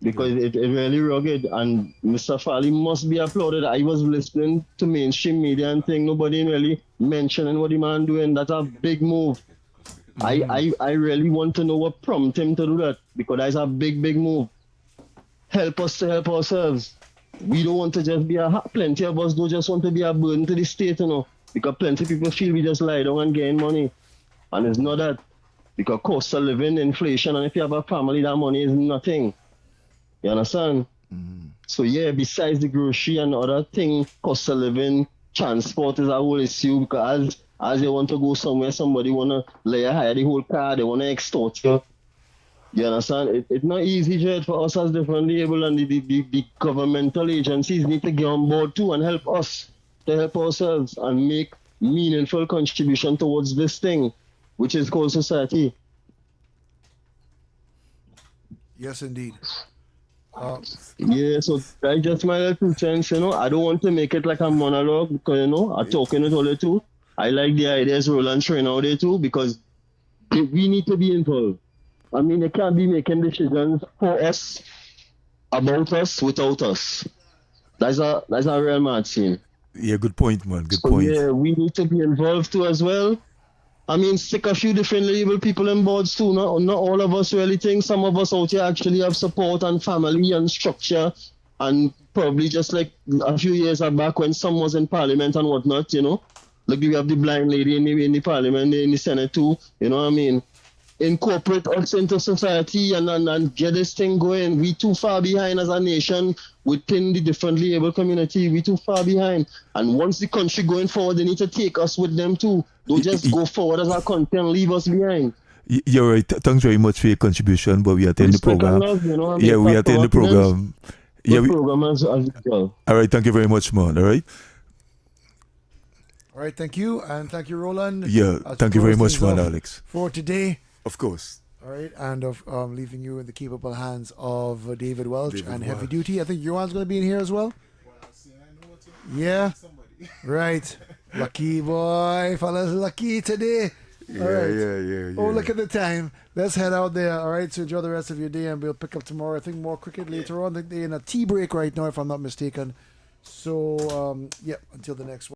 [SPEAKER 13] Because it really rugged, and Mr. Farley must be applauded. I was listening to mainstream media and think nobody really mentioning what the man doing. That's a big move. I really want to know what prompted him to do that, because that's a big move. Help us to help ourselves. We don't want to just be plenty of us don't just want to be a burden to the state, because plenty of people feel we just lie down and gain money. And it's not that. Because cost of living, inflation, and if you have a family, that money is nothing. You understand? So yeah, besides the grocery and other thing, cost of living, transport is a whole issue, because as you want to go somewhere, somebody want to lay a hire the whole car, they want to extort you. You understand? It's not easy, Jed, for us as differently able, and the governmental agencies need to get on board too and help us to help ourselves and make meaningful contribution towards this thing, which is called society.
[SPEAKER 4] Yes, indeed.
[SPEAKER 13] Yeah, so that's just my little sense, I don't want to make it like a monologue, because, I'm talking it all the too. I like the ideas Roland showing out there too, because we need to be involved. I mean, they can't be making decisions for us, about us, without us. That's a real mad scene.
[SPEAKER 1] Yeah, good point, man. Good point.
[SPEAKER 13] Yeah, we need to be involved too as well. I mean, stick a few differently able people in boards too. Not all of us really think. Some of us out here actually have support and family and structure, and probably just like a few years back when some was in parliament and whatnot, Like we have the blind lady in the parliament, in the Senate too, you know what I mean? Incorporate us into society and get this thing going. We too far behind as a nation within the differently able community. We too far behind. And once the country going forward, they need to take us with them too. Don't just go forward as a country and leave us behind.
[SPEAKER 1] You're right. Thanks very much for your contribution, but we attend the program.
[SPEAKER 13] Love,
[SPEAKER 1] yeah, we attend the program. Yeah,
[SPEAKER 13] program as well.
[SPEAKER 1] All right, thank you very much, man. All right.
[SPEAKER 4] All right, thank you, and thank you, Roland.
[SPEAKER 1] Yeah, thank you very much, man, Alex.
[SPEAKER 4] For today.
[SPEAKER 1] Of course.
[SPEAKER 4] All right, and of leaving you in the capable hands of David Welch and Heavy Duty. I think Johan's going to be in here as well. Yeah, right. Lucky boy, fellas, lucky today.
[SPEAKER 1] Yeah,
[SPEAKER 4] all right.
[SPEAKER 1] yeah.
[SPEAKER 4] Oh, look at the time. Let's head out there. All right, so enjoy the rest of your day, and we'll pick up tomorrow. I think more cricket later on. They're in a tea break right now, if I'm not mistaken. So, yeah, until the next one.